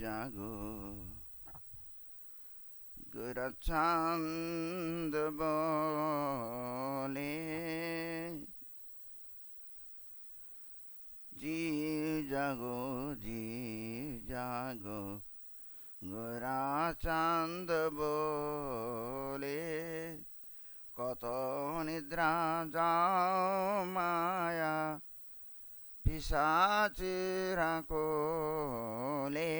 जागो गोरचंद बोले जी जागो गोराचंद बोले कत निद्रा जाओ माया पिशाचीरा कोले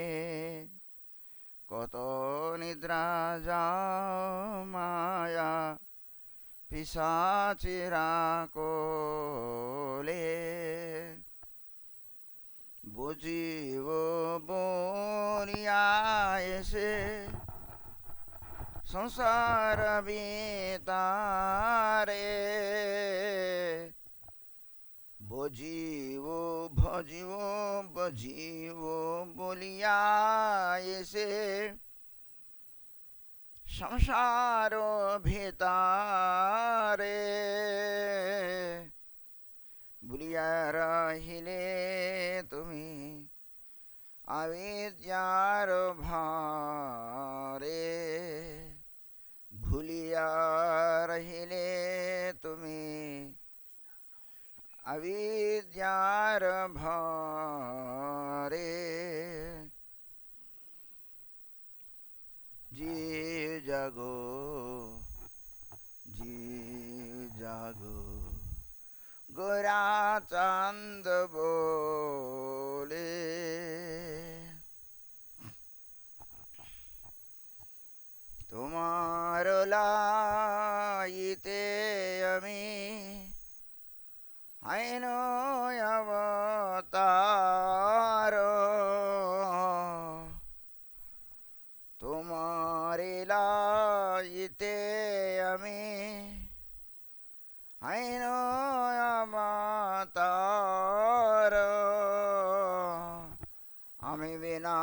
कत निद्रा जाओ माया पिशाचीरा कोले बुझियो बोलिया ऐसे संसार बीतारे बुझियो बोलिया ऐसे संसार भीतारे भूलिया रहिले तुमी अविद्यार भारे भूलिया रहिले तुमी अविद्यार भारे जीव जागो गोरा चांद बोले तुम्हार लाइते अमी हैनो अवतार तुम्हारे लाइते अमी हैनो अवतार आमी बिना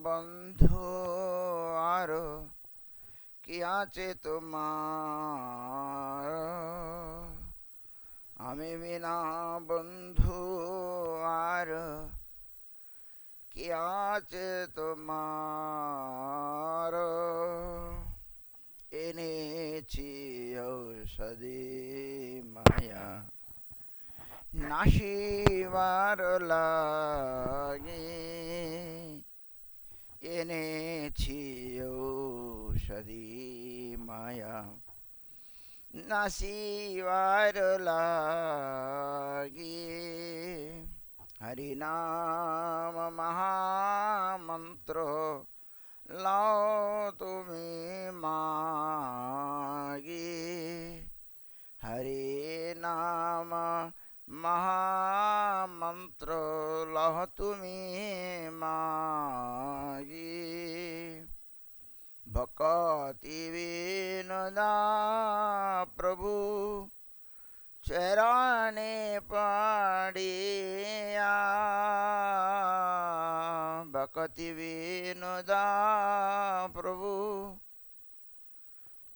बंधु आरो किया चे तुम्हार आमी बिना बंधु आर किया चे तुम्हार एनेची औषधी माया नाशिवार लागे एनेची औषधी माया नाशिवार लागे हरिनाम महामंत्र लाओ तुम्हें मागे हरे नाम महामंत्र लाओ तुम्हें मागे भक्ति विनोदा प्रभु चराने पड़िया भक्ति विनोदा प्रभु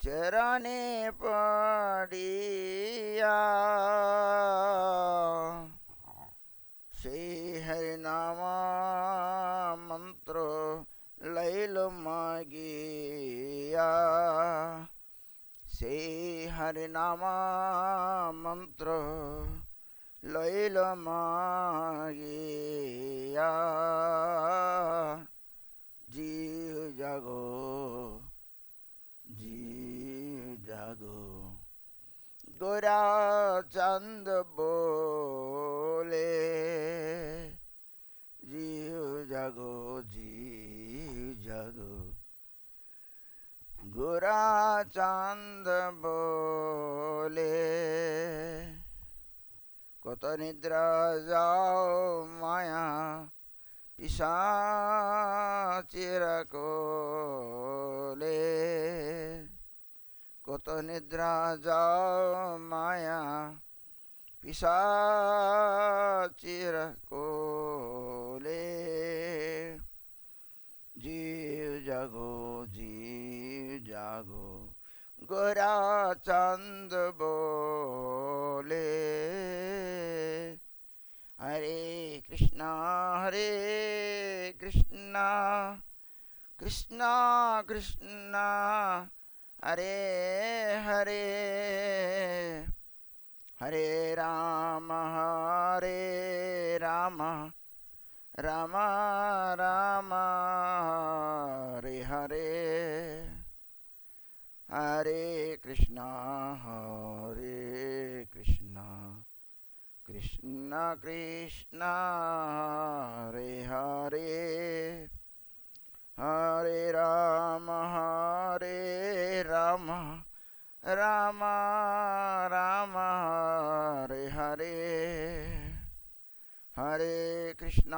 चराने पड़िया श्री हरि नाम मंत्र लैलो मागिया से हरि नाम मंत्र लैलो मागिया जीव जागो गोरा चंद बोले जीव जागो गोरा चांद बोले कत निद्रा जाओ माया पिशाचीर कोले कत निद्रा जाओ माया पिशाचीर कोले जीव जागो गोरा चंद बोले हरे कृष्णा కృష్ణ కృష్ణ హరే హరే హరే రామ రామ రామ హరే హరే హరే కృష్ణ కృష్ణ కృష్ణ హరే హరే హరే రామ రామ రామ హరే హరే హరే కృష్ణ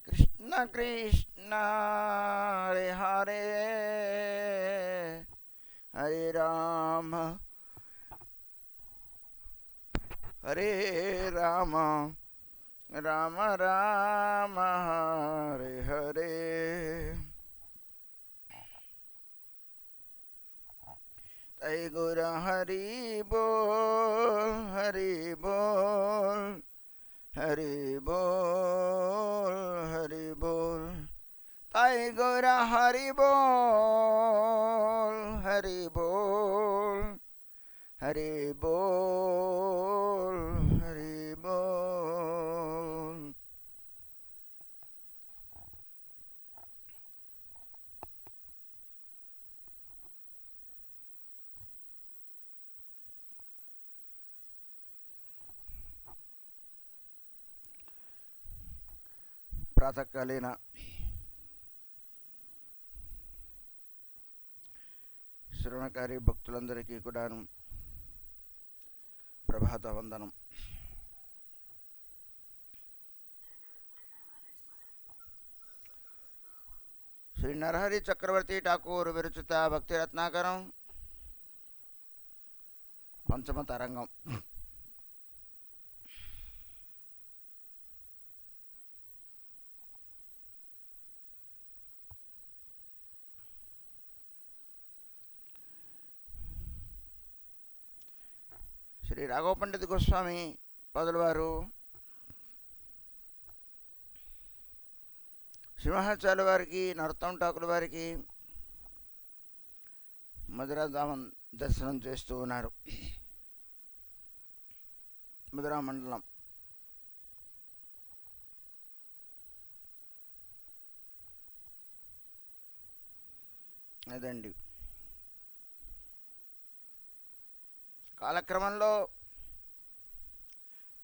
కృష్ణ కృష్ణ హరే హరే హరే రామ రామ రామ హరే హరే తై గుర హరి బోల్ హరి బోల్ హరి బోల్ హరి బోల్ తై గుర హరి బోల్ హరి బోల్ హరి బోల్ హరి బోల్ ప్రాతకాలీన శ్రవణకారి భక్తులందరికీ కూడాను ప్రభాత వందనం. శ్రీ నరహరి చక్రవర్తి ఠాకూర్ విరచిత భక్తి రత్నాకరం పంచమ తరంగం. శ్రీ రాఘవ పండిత గోస్వామి పదులవారు సింహాచార్య వారికి నరోత్తమ ఠాకూర్ వారికి మధురాధామం దర్శనం చేస్తూ ఉన్నారు. మధురా మండలం అదండి. కాలక్రమంలో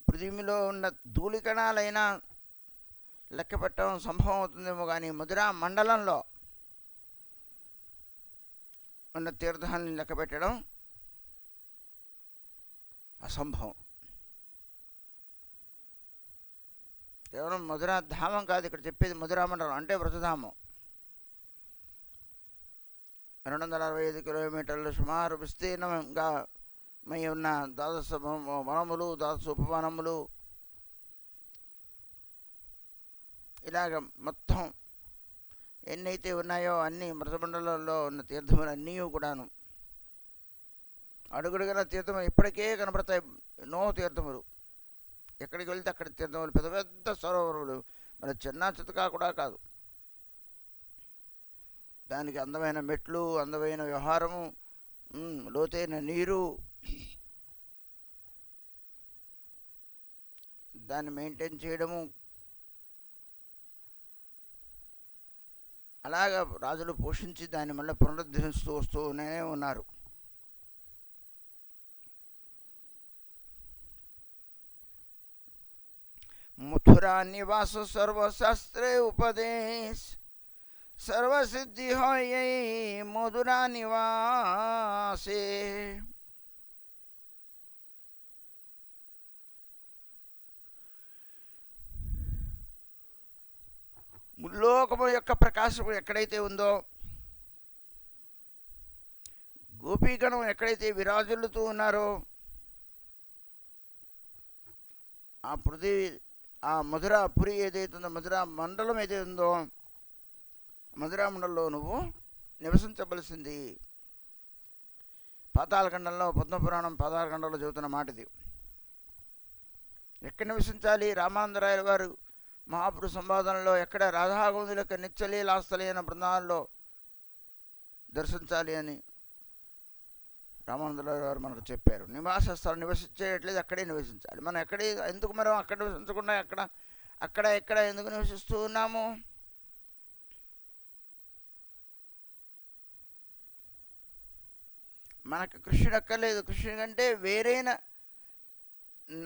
పృథివీలో ఉన్న ధూళికణాలైనా లెక్క పెట్టడం సంభవం అవుతుందేమో, కానీ మధురా మండలంలో ఉన్న తీర్థాన్ని లెక్క పెట్టడం అసంభవం. కేవలం మధురా ధామం కాదు ఇక్కడ చెప్పేది, మధురా మండలం అంటే వ్రతధామం. 265 కిలోమీటర్లు సుమారు విస్తీర్ణంగా మై ఉన్న ద్వాదశ వనములు, ద్వాదశ ఉపవనములు, ఇలాగ మొత్తం ఎన్నైతే ఉన్నాయో అన్ని మృతమండలంలో ఉన్న తీర్థములు అన్నీ కూడాను అడుగడుగున తీర్థములు ఇప్పటికే కనపడతాయి. ఎన్నో తీర్థములు, ఎక్కడికి వెళ్తే అక్కడ తీర్థములు, పెద్ద పెద్ద సరోవరులు, మరి చిన్న చితకా కూడా కాదు. దానికి అందమైన మెట్లు, అందమైన వ్యవహారము, లోతైన నీరు, దాన్ని మెయింటైన్ చేయడము, అలాగా రాజులు పోషించి దాన్ని మళ్ళీ పునరుద్ధరిస్తూ వస్తూనే ఉన్నారు. मथुरा निवास सर्वशास्त्रे उपदेश सर्वसिद्धि हो यही मधुरा निवासे। ముల్లోకము యొక్క ప్రకాశము ఎక్కడైతే ఉందో, గోపీగణం ఎక్కడైతే విరాజులుతూ ఉన్నారో, ఆ పృథివీ, ఆ మధురా పురి ఏదైతే ఉందో, మధురా మండలం ఏదైతే ఉందో, మధురా మండలంలో నువ్వు నివసించవలసింది. పాతాళఖండంలో, పద్మపురాణం పాతాళఖండంలో చెబుతున్న మాట ఇది. ఎక్కడ నివసించాలి? రామానందరాయల వారు మహాపురుష సంవాదనలో ఎక్కడ రాధాగోవిందుల యొక్క నిత్యలీలాస్థలైన బృందాల్లో దర్శించాలి అని రామానందరాయల వారు మనకు చెప్పారు. నివాస స్థలం నివసించేట్లేదు అక్కడే నివసించాలి. మనం ఎక్కడే ఎందుకు మనం అక్కడ నివసించకుండా ఎక్కడ ఎందుకు నివసిస్తూ ఉన్నాము? మనకు కృష్ణుడు అక్కర్లేదు. కృష్ణుడి కంటే వేరైన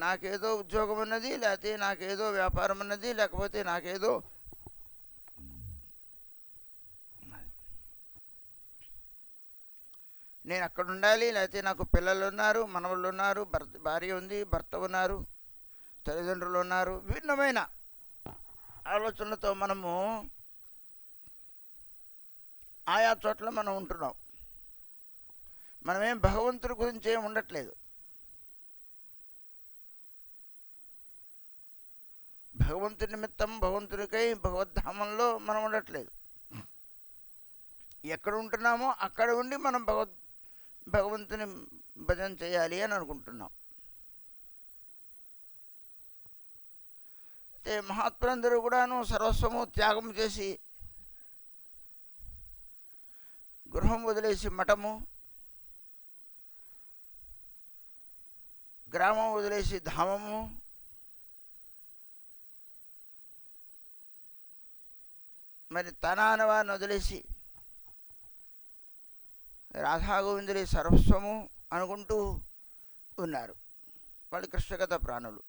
నాకేదో ఉద్యోగం ఉన్నది, లేకపోతే నాకేదో వ్యాపారం ఉన్నది, లేకపోతే నాకేదో నేను అక్కడ ఉండాలి, లేకపోతే నాకు పిల్లలు ఉన్నారు, మనవళ్ళు ఉన్నారు, భార్య ఉంది, భర్త ఉన్నారు, తల్లిదండ్రులు ఉన్నారు. భిన్నమైన ఆలోచనలతో మనము ఆయా చోట్ల మనం ఉంటున్నాం. మనమేం భగవంతుడి గురించి ఏం ఉండట్లేదు. భగవంతుడి నిమిత్తం భగవంతుడికై భగవద్ధామంలో మనం ఉండట్లేదు. ఎక్కడ ఉంటున్నామో అక్కడ ఉండి మనం భగవంతుని భజన చేయాలి అని అనుకుంటున్నాం. అయితే మహాత్ములందరూ కూడాను సర్వస్వము త్యాగం చేసి గృహం వదిలేసి మఠము, గ్రామం వదిలేసి ధామము, మరి తన వారిని వదిలేసి రాధాగోవిందులే సర్వస్వము అనుకుంటూ ఉన్నారు. వాళ్ళు కృష్ణగత ప్రాణులు.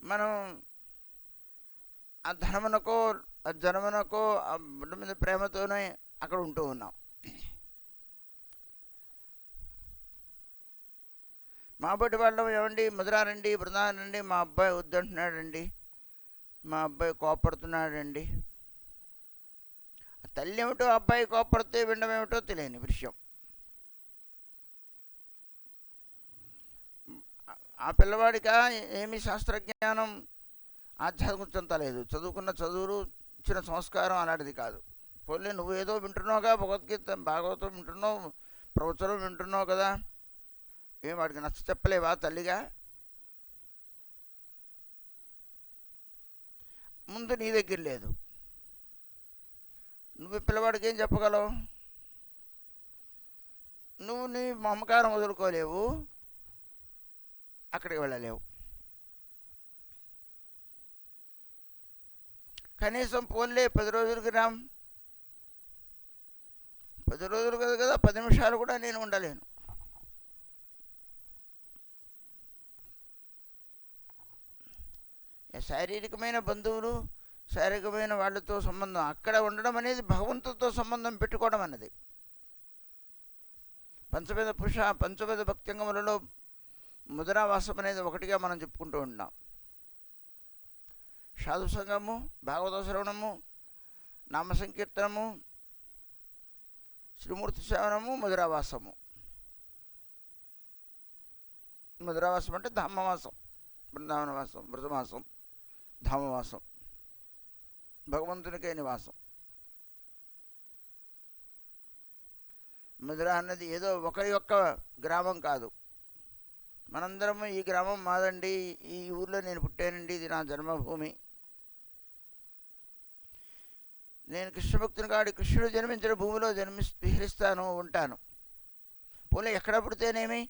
మనం ఆ ధనమునకో ఆ జనమునకో ఆ బిడ్డ మీద ప్రేమతోనే అక్కడ ఉంటూ ఉన్నాం. మా బట్టి వాళ్ళం ఏమండి, ముద్రారండి, బృందానండి, మా అబ్బాయి వద్దంటున్నాడండి, మా అబ్బాయి కోపడుతున్నాడండి. తల్లి ఏమిటో అబ్బాయి కోపడితే వినడం ఏమిటో తెలియని విషయం. ఆ పిల్లవాడికి ఏమీ శాస్త్రజ్ఞానం ఆధ్యాత్మిక చింత లేదు. చదువుకున్న చదువులు ఇచ్చిన సంస్కారం అలాంటిది కాదు. పోలే నువ్వు ఏదో వింటున్నావుగా, భగవద్గీత భాగవతం వింటున్నావు, ప్రవచనం వింటున్నావు కదా, ఏం వాడికి నచ్చ చెప్పలేవా తల్లిగా? ముందు నీ దగ్గర లేదు, నువ్వు పిల్లవాడికి ఏం చెప్పగలవు? నువ్వు నీ మమకారం వదులుకోలేవు, అక్కడికి వెళ్ళలేవు. కనీసం పోన్లే 10 రోజులకి రామ్, 10 రోజులు కదా 10 నిమిషాలు కూడా నేను ఉండలేను. శారీరకమైన బంధువులు, శారీరకమైన వాళ్ళతో సంబంధం అక్కడ ఉండడం అనేది భగవంతుడితో సంబంధం పెట్టుకోవడం అన్నది. పంచవేద భక్త్యంగములలో ముద్రావాసం అనేది ఒకటిగా మనం చెప్పుకుంటూ ఉంటాం. సాధు సంగము, భాగవత శ్రవణము, నామ సంకీర్తనము, శ్రీమూర్తి సేవనము, ముద్రావాసము. ముద్రావాసం అంటే ధామవాసం, బృందావనవాసం, వ్రతవాసం, ధామవాసం, భగవంతునికే నివాసం. ముద్ర అన్నది ఏదో ఒకరి యొక్క గ్రామం కాదు. మనందరము ఈ గ్రామం మాదండి, ఈ ఊర్లో నేను పుట్టానండి, ఇది నా జన్మభూమి, నేను కృష్ణభక్తుని కాడి కృష్ణుడు జన్మించిన భూమిలో విహరిస్తాను, ఉంటాను. పోలే ఎక్కడ పుడితేనేమి,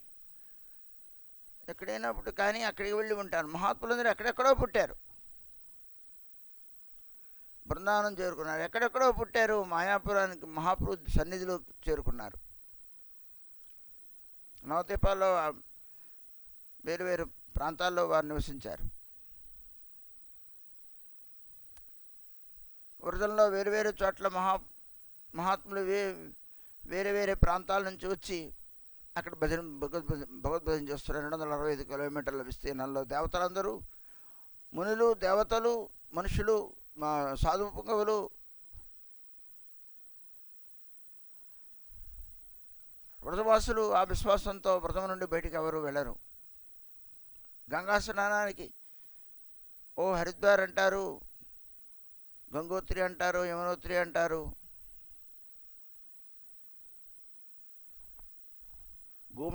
ఎక్కడైనా పుట్టి కానీ అక్కడికి వెళ్ళి ఉంటాను. మహాత్ములందరూ ఎక్కడెక్కడో పుట్టారు, బృందావనం చేరుకున్నారు, ఎక్కడెక్కడో పుట్టారు, మాయాపురానికి మహాప్రభు సన్నిధిలో చేరుకున్నారు. నవదీపాల్లో వేరు వేరు ప్రాంతాల్లో వారు నివసించారు. వరదల్లో వేరు వేరు చోట్ల మహాత్ములు వేరే వేరే ప్రాంతాల నుంచి వచ్చి అక్కడ భగవద్భజన చేస్తున్నారు. 265 కిలోమీటర్ల విస్తీర్ణంలో దేవతలందరూ, మునులు, దేవతలు, మనుషులు, మా సాధు పుంగవులు, వ్రతవాసులు ఆ విశ్వాసంతో వ్రతం నుండి బయటికి ఎవరు వెళ్ళరు. గంగా స్నానానికి ఓ హరిద్వార్ అంటారు, గంగోత్రి అంటారు, యమునోత్రి అంటారు,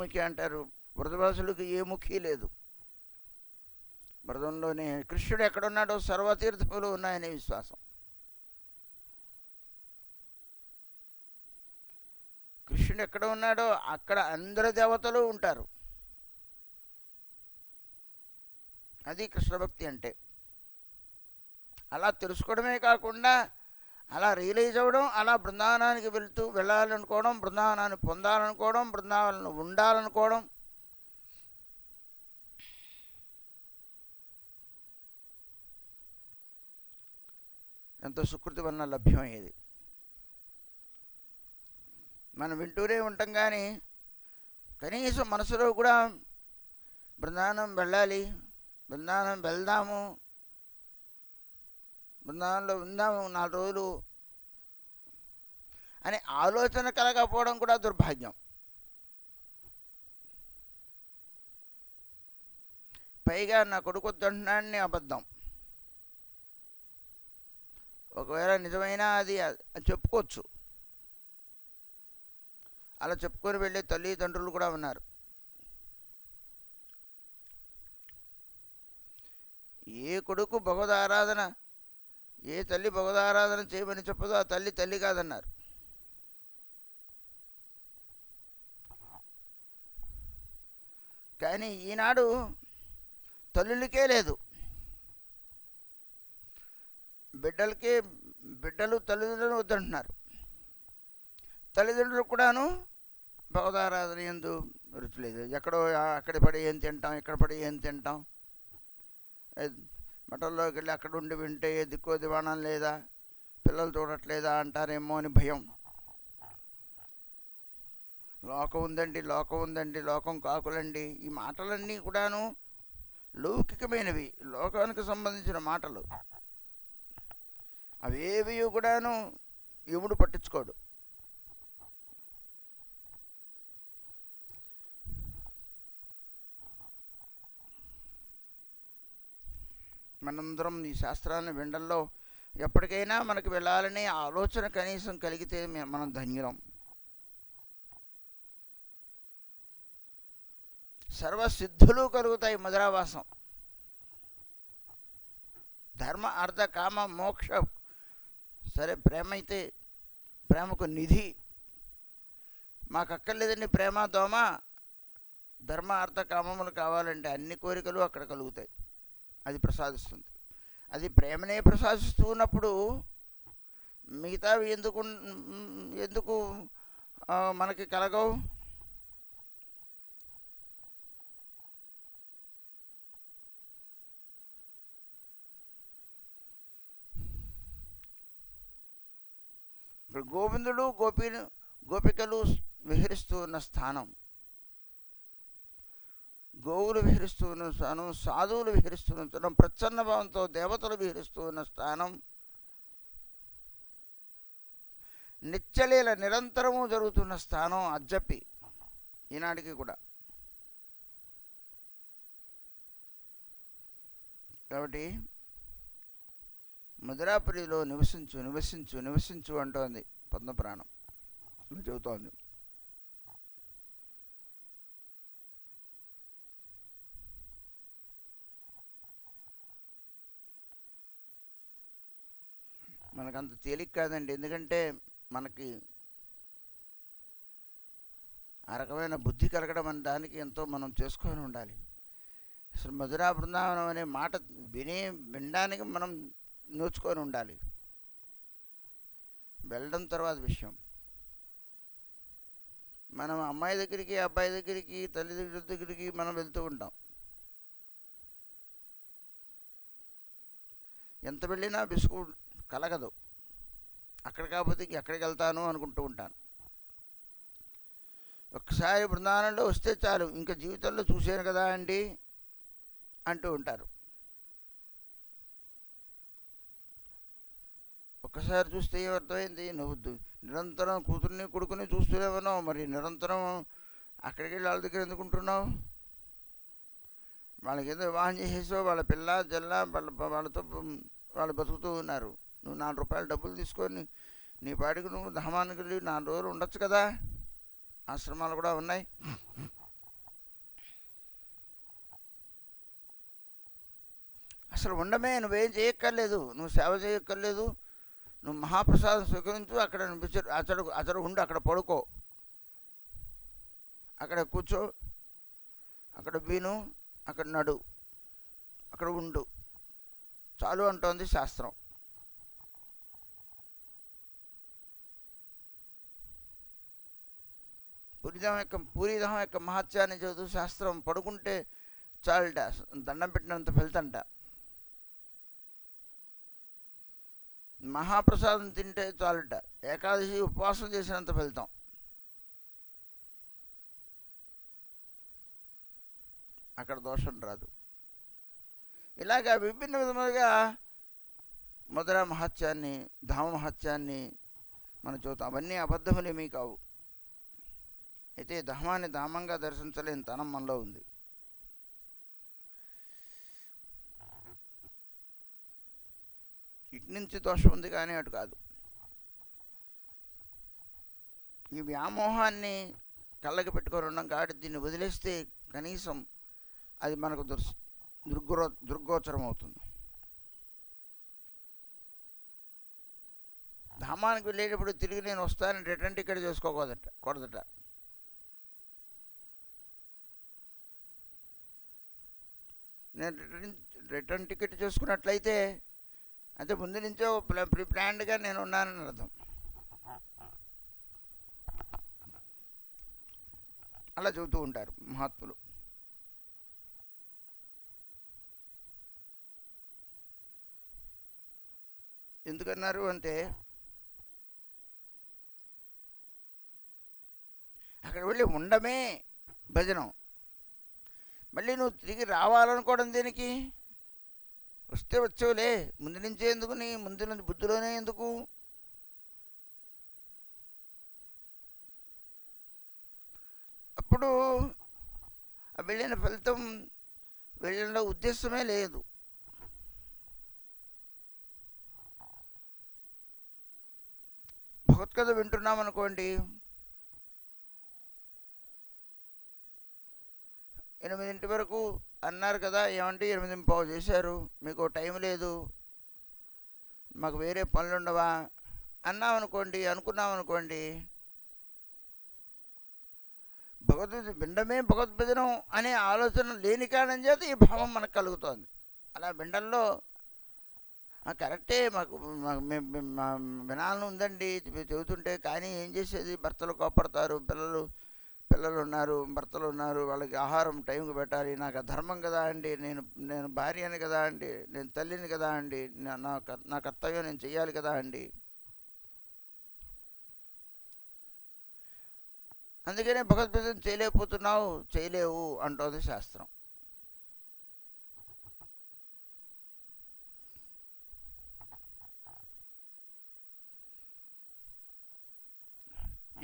బహుముఖి అంటారు. వ్రతవాసులకు ఏ ముఖి లేదు. వ్రతంలోనే కృష్ణుడు ఎక్కడున్నాడో సర్వతీర్థములు ఉన్నాయనే విశ్వాసం. కృష్ణుడు ఎక్కడ ఉన్నాడో అక్కడ అందరి దేవతలు ఉంటారు. అది కృష్ణ భక్తి అంటే. అలా తెలుసుకోవడమే కాకుండా అలా రియలైజ్ అవ్వడం, అలా బృందావనానికి వెళ్ళాలనుకోవడం, బృందావనాన్ని పొందాలనుకోవడం, బృందావనంలో ఉండాలనుకోవడం. ఎంతో సుకృతి వలన లభ్యమయ్యేది. మనం వింటూనే ఉంటాం కానీ కనీసం మనసులో కూడా బృందావనం వెళ్ళాలి, బృందావనం వెళ్దాము, బృందావనంలో ఉందాము 4 రోజులు అనే ఆలోచన కలగకపోవడం కూడా దుర్భాగ్యం. పైగా నా కొడుకు వద్దంటున్నాడని అబద్ధం. ఒకవేళ నిజమైనా అది చెప్పుకోవచ్చు. అలా చెప్పుకొని వెళ్ళే తల్లిదండ్రులు కూడా ఉన్నారు. ఏ కొడుకు భగవద్ ఆరాధన, ఏ తల్లి భగవద్ ఆరాధన చేయమని చెప్పదో ఆ తల్లి తల్లి కాదన్నారు. కానీ ఈనాడు తల్లులకే లేదు. బిడ్డలు తల్లిదండ్రులను వద్దంటున్నారు. తల్లిదండ్రులు కూడాను భగవదారాధన ఎందు రుచి లేదు. ఎక్కడో అక్కడ పడి ఏం తింటాం, ఇక్కడ పడి ఏం తింటాం, మఠంలోకి వెళ్ళి అక్కడ ఉండి వింటే ఏ దిక్కో దివాణం లేదా, పిల్లలు చూడట్లేదా అంటారేమో అని భయం. లోకం ఉందండి, లోకం ఉందండి, లోకం కాకులండి. ఈ మాటలన్నీ కూడాను లౌకికమైనవి, లోకానికి సంబంధించిన మాటలు. అవేవి కూడాను యముడు పట్టించుకోడు. మనందరం ఈ శాస్త్రాన్ని వినడంలో ఎప్పటికైనా మనకు వెళ్ళాలనే ఆలోచన కనీసం కలిగితే మనం ధన్యులం. సర్వసిద్ధులు కలుగుతాయి మధురావాసం. ధర్మ అర్థ కామ మోక్ష. సరే, ప్రేమ అయితే ప్రేమకు నిధి. మాకు అక్కర్లేదండి ప్రేమ దోమ. ధర్మ అర్థ కామములు కావాలంటే అన్ని కోరికలు అక్కడ కలుగుతాయి. అది ప్రసాదిస్తుంది. అది ప్రేమనే ప్రసాదిస్తూ ఉన్నప్పుడు మిగతావి ఎందుకు మనకి కలగవు? ఇప్పుడు గోవిందుడు గోపికలు విహరిస్తూ ఉన్న స్థానం, గోవులు విహరిస్తూ ఉన్న స్థానం, సాధువులు విహరిస్తున్న స్థానం, ప్రచ్ఛన్న భావంతో దేవతలు విహరిస్తూ ఉన్న స్థానం, నిత్యలీల నిరంతరము జరుగుతున్న స్థానం అజ్జప్పి ఈనాటికి కూడా. కాబట్టి మధురాపురిలో నివసించు నివసించు నివసించు అంటోంది పద్మపురాణం చెబుతోంది. మనకంత తేలిక కాదండి. ఎందుకంటే మనకి ఆ రకమైన బుద్ధి కలగడం అనే దానికి ఎంతో మనం చేసుకొని ఉండాలి. అసలు మధురా బృందావనం అనే మాట వినడానికి మనం నేర్చుకొని ఉండాలి. వెళ్ళడం తర్వాత విషయం. మనం అమ్మాయి దగ్గరికి, అబ్బాయి దగ్గరికి, తల్లిదండ్రుల దగ్గరికి మనం వెళ్తూ ఉంటాం. ఎంత వెళ్ళినా బిస్కు కలగదు. అక్కడ కాకపోతే ఎక్కడికి వెళ్తాను అనుకుంటూ ఉంటాను. ఒక్కసారి బృందావనంలో వస్తే చాలు, ఇంకా జీవితంలో చూశాను కదా అండి అంటూ ఉంటారు. ఒక్కసారి చూస్తే ఏమర్థమైంది? నువ్వు నిరంతరం కూతుర్ని కొడుకుని చూస్తూనే ఉన్నావు, మరి నిరంతరం అక్కడికి వెళ్ళి వాళ్ళ దగ్గర ఎందుకుంటున్నావు? వాళ్ళకి ఏదో వివాహం చేసేసావు, వాళ్ళ పిల్ల జల్ల వాళ్ళతో వాళ్ళు బతుకుతూ ఉన్నారు. నువ్వు 4 రూపాయలు డబ్బులు తీసుకొని నీ పాటికి నువ్వు ధామానికి వెళ్ళి 4 రోజులు ఉండొచ్చు కదా. ఆశ్రమాలు కూడా ఉన్నాయి. అసలు ఉండమే, నువ్వేం చేయక్కర్లేదు, నువ్వు సేవ చేయక్కర్లేదు, నువ్వు మహాప్రసాదం స్వీకరించు, అక్కడ అతడు అతడు ఉండు, అక్కడ పడుకో, అక్కడ కూర్చో, అక్కడ విను, అక్కడ నడు, అక్కడ ఉండు చాలు అంటోంది శాస్త్రం. పూరిదహం యొక్క మహత్యాన్ని చదువు శాస్త్రం. పడుకుంటే చాలుట, దండం పెట్టినంత ఫలితంట. మహాప్రసాదం తింటే చాలుట, ఏకాదశి ఉపవాసం చేసినంత ఫలితం. అక్కడ దోషం రాదు. ఇలాగా విభిన్న విధములుగా మధుర మహత్యాన్ని, ధామ మహత్యాన్ని మనం చూద్దాం. అవన్నీ అబద్ధములేమీ కావు. అయితే ధామాన్ని ధామంగా దర్శించలేని తనం మనలో ఉంది. ఇటు నుంచి దోషం ఉంది కానీ అటు కాదు. ఈ వ్యామోహాన్ని కళ్ళకి పెట్టుకొని ఉన్నాం కాబట్టి దీన్ని వదిలేస్తే కనీసం అది మనకు దుర్గోచరం అవుతుంది. ధామానికి వెళ్ళేటప్పుడు తిరిగి నేను వస్తానని రిటర్న్ టికెట్ కూడదట. నేను రిటర్న్ టికెట్ చేసుకున్నట్లయితే అంటే ముందు నుంచో ప్లాన్డ్గా నేను ఉన్నానని అర్థం. అలా చెబుతూ ఉంటారు మహాత్ములు. ఎందుకన్నారు అంటే అక్కడ వెళ్ళి ఉండమే భజనం. మళ్ళీ నువ్వు తిరిగి రావాలనుకోవడం దేనికి? వస్తే వచ్చేవులే, ముందు నుంచే ఎందుకు, నీ ముందు నుంచి బుద్ధిలోనే ఎందుకు? అప్పుడు వెళ్ళిన ఫలితం, వెళ్ళిన ఉద్దేశమే లేదు. భగవత్కథ వింటున్నామనుకోండి, 8 వరకు అన్నారు కదా, ఏమంటే 8:15 చేశారు, మీకు టైం లేదు, మాకు వేరే పనులు ఉండవా అనుకున్నామనుకోండి, భగవద్గీత వినడమే భగవద్భజనం అనే ఆలోచన లేని కారణం చేత ఈ భావం మనకు కలుగుతోంది. అలా వినడంలో కరెక్టే, మాకు వినాలని ఉందండి చెబుతుంటే, కానీ ఏం చేసేది, భర్తలు కోపడతారు, పిల్లలు ఉన్నారు, భర్తలు ఉన్నారు, వాళ్ళకి ఆహారం టైంకి పెట్టాలి, నాకు అధర్మం కదా అండి, నేను భార్యని కదా అండి, నేను తల్లిని కదా అండి, నా కర్తవ్యం నేను చెయ్యాలి కదా అండి. అందుకనే భగవద్గీత చేయలేవు అంటోంది శాస్త్రం.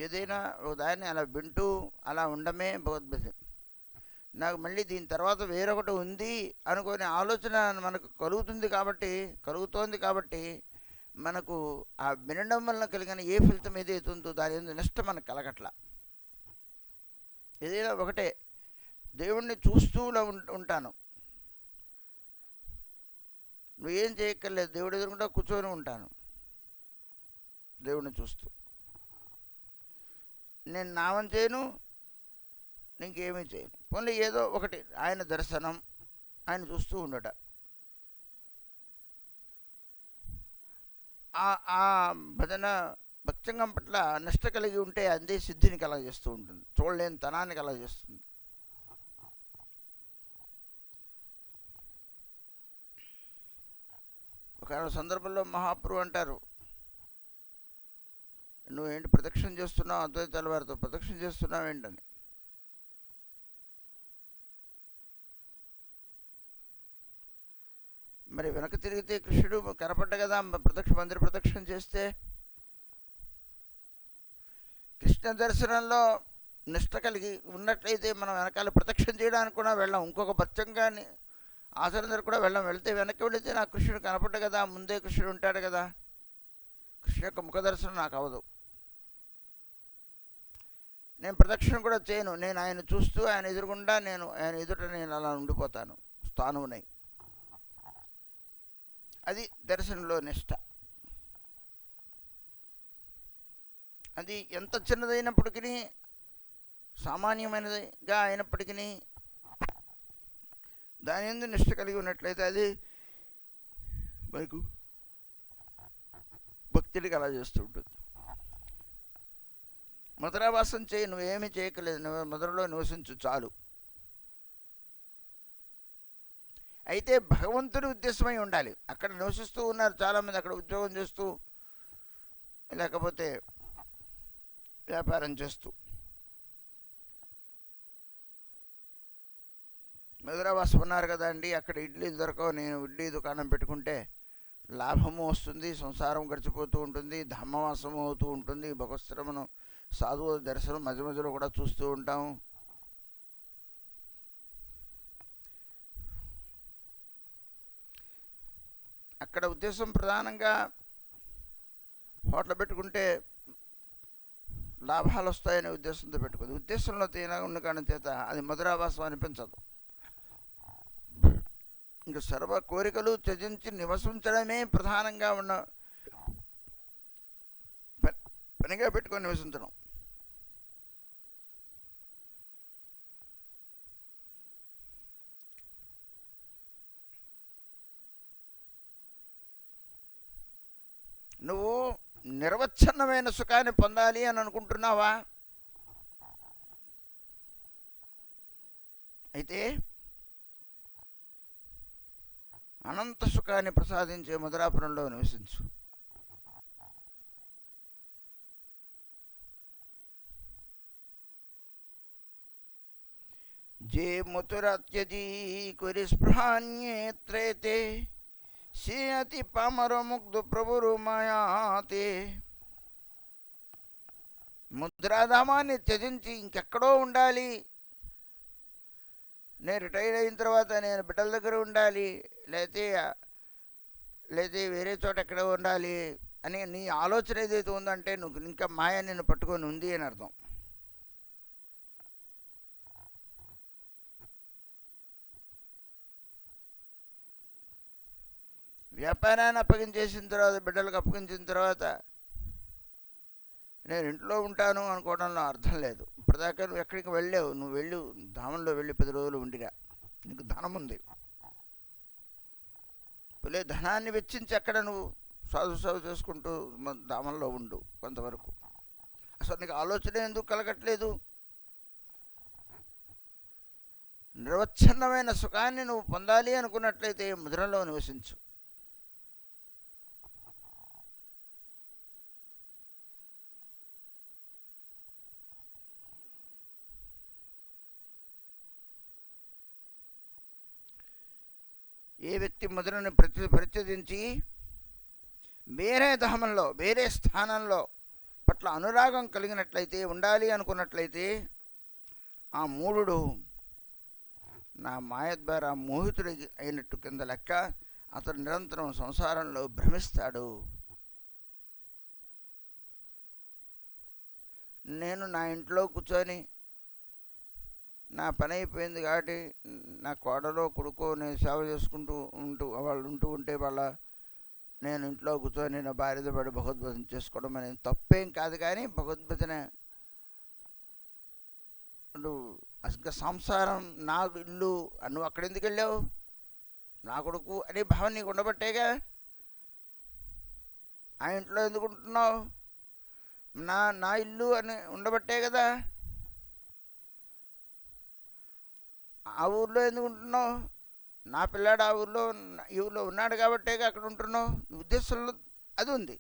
ఏదైనా దాన్ని అలా వింటూ అలా ఉండమే భగవద్గీత. నాకు మళ్ళీ దీని తర్వాత వేరొకటి ఉంది అనుకునే ఆలోచన మనకు కలుగుతోంది కాబట్టి మనకు ఆ వినడం వల్ల కలిగిన ఏ ఫలితం ఏదైతే ఉందో దాని ఎందుకు నష్టం మనకు కలగట్లా. ఏదైనా ఒకటే, దేవుణ్ణి చూస్తూ ఉంటాను, నువ్వేం చేయక్కర్లేదు, దేవుడు ఎదురుకుంటా కూర్చొని ఉంటాను, దేవుణ్ణి చూస్తూ నేను నామం చేయను, ఇంకేమీ చేయను, పోనీ ఏదో ఒకటి ఆయన దర్శనం, ఆయన చూస్తూ ఉండట. ఆ భజన భక్తంగం పట్ల నిష్ట కలిగి ఉంటే అందే సిద్ధిని కలగజేస్తూ ఉంటుంది, చూడలేని తనాన్ని కలగజేస్తుంది. ఒక సందర్భంలో మహాప్రభు అంటారు, నువ్వేంటి ప్రదక్షిణ చేస్తున్నావు, అద్వైతాల వారితో ప్రదక్షిణ చేస్తున్నావు ఏంటని. మరి వెనక తిరిగితే కృష్ణుడు కనపడ్డ కదా మందిర ప్రదక్షిణ చేస్తే. కృష్ణ దర్శనంలో నిష్ట కలిగి ఉన్నట్లయితే మనం వెనకాల ప్రదక్షిణ చేయడానికి కూడా వెళ్ళాం, ఇంకొక బచ్చంగాని ఆసనం దగ్గర కూడా వెళ్తే వెనక్కి వెళితే నాకు కృష్ణుడు కనపడ్డ కదా, ముందే కృష్ణుడు ఉంటాడు కదా, కృష్ణ యొక్క ముఖ దర్శనం నాకు అవదు. నేను ప్రదక్షిణ కూడా చేయను, నేను ఆయన చూస్తూ ఆయన ఎదురుగుండా ఆయన ఎదుట నేను అలా ఉండిపోతాను స్థానువునై. అది దర్శనంలో నిష్ట. అది ఎంత చిన్నదైనప్పటికీ, సామాన్యమైనదిగా అయినప్పటికీ దాని యందు నిష్ట కలిగి ఉన్నట్లయితే అది మనకు భక్తిని కలగజేస్తూ ఉంటుంది. మధురావాసం చేయి, నువ్వేమీ చేయకలేదు, నువ్వు మధురలో నివసించు చాలు. అయితే భగవంతుడి ఉద్దేశమై ఉండాలి. అక్కడ నివసిస్తూ ఉన్నారు చాలామంది, అక్కడ ఉద్యోగం చేస్తూ లేకపోతే వ్యాపారం చేస్తూ. మధురావాసం ఉన్నారు కదా అండి, అక్కడ ఇడ్లీలు దొరకవు, నేను ఇడ్లీ దుకాణం పెట్టుకుంటే లాభము వస్తుంది, సంసారం గడిచిపోతూ ఉంటుంది, ధర్మవాసం అవుతూ ఉంటుంది, భగవత్శ్రమను సాధువు దర్శనం మధ్య మధ్యలో కూడా చూస్తూ ఉంటాము. అక్కడ ఉద్దేశం ప్రధానంగా హోటల్ పెట్టుకుంటే లాభాలు వస్తాయనే ఉద్దేశంతో పెట్టుకుంది. ఉద్దేశంలో తీన ఉన్న కారణం చేత అది మధురావాసం అనిపించదు. ఇంకా సర్వ కోరికలు త్యజించి నివసించడమే ప్రధానంగా ఉన్న పనిగా పెట్టుకొని నివసించడం. నువ్వు నిర్వచ్ఛన్నమైన సుఖాన్ని పొందాలి అని అనుకుంటున్నావా? అయితే అనంత సుఖాన్ని ప్రసాదించే మధురాపురంలో నివసించు. जे मथुरात्यजी कुरि स्पृहान्येत्रैते से अति पामर मुग्ध प्रभुरु मायाते. ముద్రాధామాన్ని త్యజించి ఇంకెక్కడో ఉండాలి, నేను రిటైర్ అయిన తర్వాత నేను బిడ్డల దగ్గర ఉండాలి, లేతే వేరే చోట ఎక్కడ ఉండాలి అని నీ ఆలోచన ఏదైతే ఉందంటే నువ్వు ఇంకా మాయ నిన్ను పట్టుకొని ఉంది అని అర్థం. వ్యాపారాన్ని అప్పగించేసిన తర్వాత, బిడ్డలకు అప్పగించిన తర్వాత నేను ఇంట్లో ఉంటాను అనుకోవడంలో అర్థం లేదు. ఇప్పటిదాకా నువ్వు ఎక్కడికి వెళ్ళావు? నువ్వు వెళ్ళు, ధామంలో వెళ్ళి 10 రోజులు ఉండిరా, నీకు ధనం ఉంది. పులే ధనాన్ని వెచ్చించి అక్కడ నువ్వు సాధు చేసుకుంటూ ధామంలో ఉండు కొంతవరకు. అసలు నీకు ఆలోచన ఎందుకు కలగట్లేదు? నిర్వచ్ఛన్నమైన సుఖాన్ని నువ్వు పొందాలి అనుకున్నట్లయితే మధురలో నివసించు. ఏ వ్యక్తి మధురను పరిత్యజించి వేరే ధామంలో, వేరే స్థానంలో పట్ల అనురాగం కలిగినట్లయితే, ఉండాలి అనుకున్నట్లయితే, ఆ మూఢుడు నా మాయ ద్వారా మోహితుడు అయినట్టు కింద లెక్క. అతను నిరంతరం సంసారంలో భ్రమిస్తాడు. నేను నా ఇంట్లో కూర్చొని నా పని అయిపోయింది కాబట్టి నా కోడలో కొడుకో నేను సేవ చేసుకుంటూ వాళ్ళు ఉంటే నేను ఇంట్లో కూర్చొని నా భార్యతో పాటు భగవద్భజన చేసుకోవడం అనేది తప్పేం కాదు. కానీ భగవద్భజన ఇంకా సంసారం, నా ఇల్లు, నువ్వు అక్కడ ఎందుకు వెళ్ళావు, నా కొడుకు అనే భావన నీకు ఉండబట్టేగా. ఆ ఇంట్లో ఎందుకు ఉంటున్నావు, నా ఇల్లు అని ఉండబట్టే కదా. ఆ ఊర్లో ఎందుకు ఉంటున్నావు, నా పిల్లాడు ఆ ఊర్లో ఈ ఊర్లో ఉన్నాడు కాబట్టే అక్కడ ఉంటున్నావు. ఉద్దేశంలో అది ఉంది.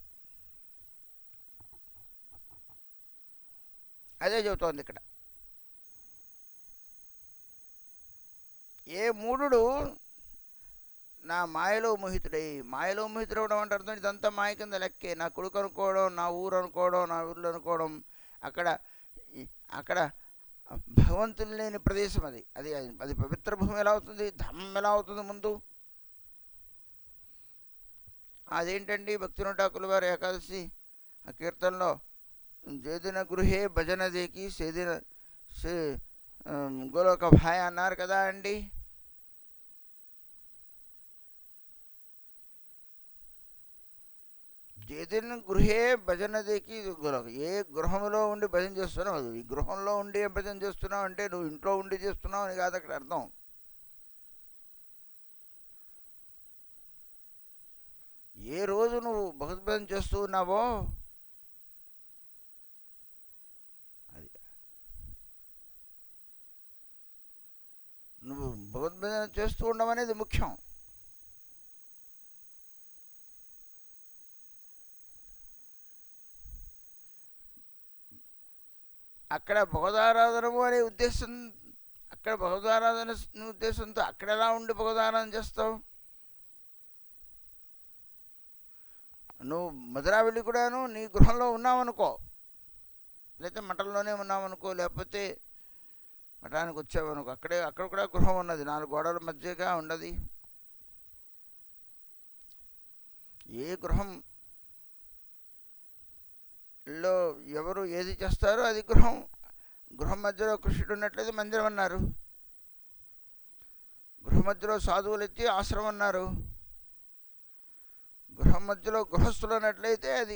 అదే చెబుతోంది ఇక్కడ. ఏ మూఢుడు నా మాయలో మోహితుడవడం అంటే అర్థం ఇదంతా మాయ కింద లెక్కే. నా కొడుకు అనుకోవడం, నా ఊరు అనుకోవడం, నా ఊర్లో అనుకోవడం, అక్కడ భగవంతులు లేని ప్రదేశం అది. అది పవిత్ర భూమి ఎలా అవుతుంది, ధర్మం ఎలా అవుతుంది ముందు? అదేంటండి భక్తినోట ఠాకూర్ వారు ఏకాదశి ఆ కీర్తనలో జేదిన గృహే భజన దేకి సేదిన గోలోక భాయ అన్నారు కదా అండి. జేతిన్ గృహే భజనదికి గురం. ఏ గృహంలో ఉండి భజన చేస్తున్నావు, అది ఈ గృహంలో ఉండి భజన చేస్తున్నావు అంటే నువ్వు ఇంట్లో ఉండి చేస్తున్నావు అని కాదు అక్కడ అర్థం. ఏ రోజు నువ్వు భగవద్భజన చేస్తూ ఉన్నావో అది నువ్వు భగవద్భజన చేస్తూ ఉండడం అనేది ముఖ్యం. అక్కడ భగవదారాధనము అనే ఉద్దేశం, అక్కడ భగవదారాధన ఉద్దేశంతో అక్కడ ఎలా ఉండి భగవదారాధన చేస్తావు? నువ్వు మధురా వెళ్ళి కూడాను నీ గృహంలో ఉన్నావనుకో, లేకపోతే మఠంలోనే ఉన్నావనుకో, లేకపోతే మఠానికి వచ్చావనుకో, అక్కడ కూడా గృహం ఉన్నది, 4 గోడల మధ్యగా ఉండదు. ఏ గృహంలో ఎవరు ఏది చేస్తారో అది గృహం. గృహం మధ్యలో కృష్ణుడు ఉన్నట్లయితే మందిరం అన్నారు, గృహ మధ్యలో సాధువులు ఎత్తి ఆశ్రమం అన్నారు, గృహం మధ్యలో గృహస్థులు అన్నట్లయితే అది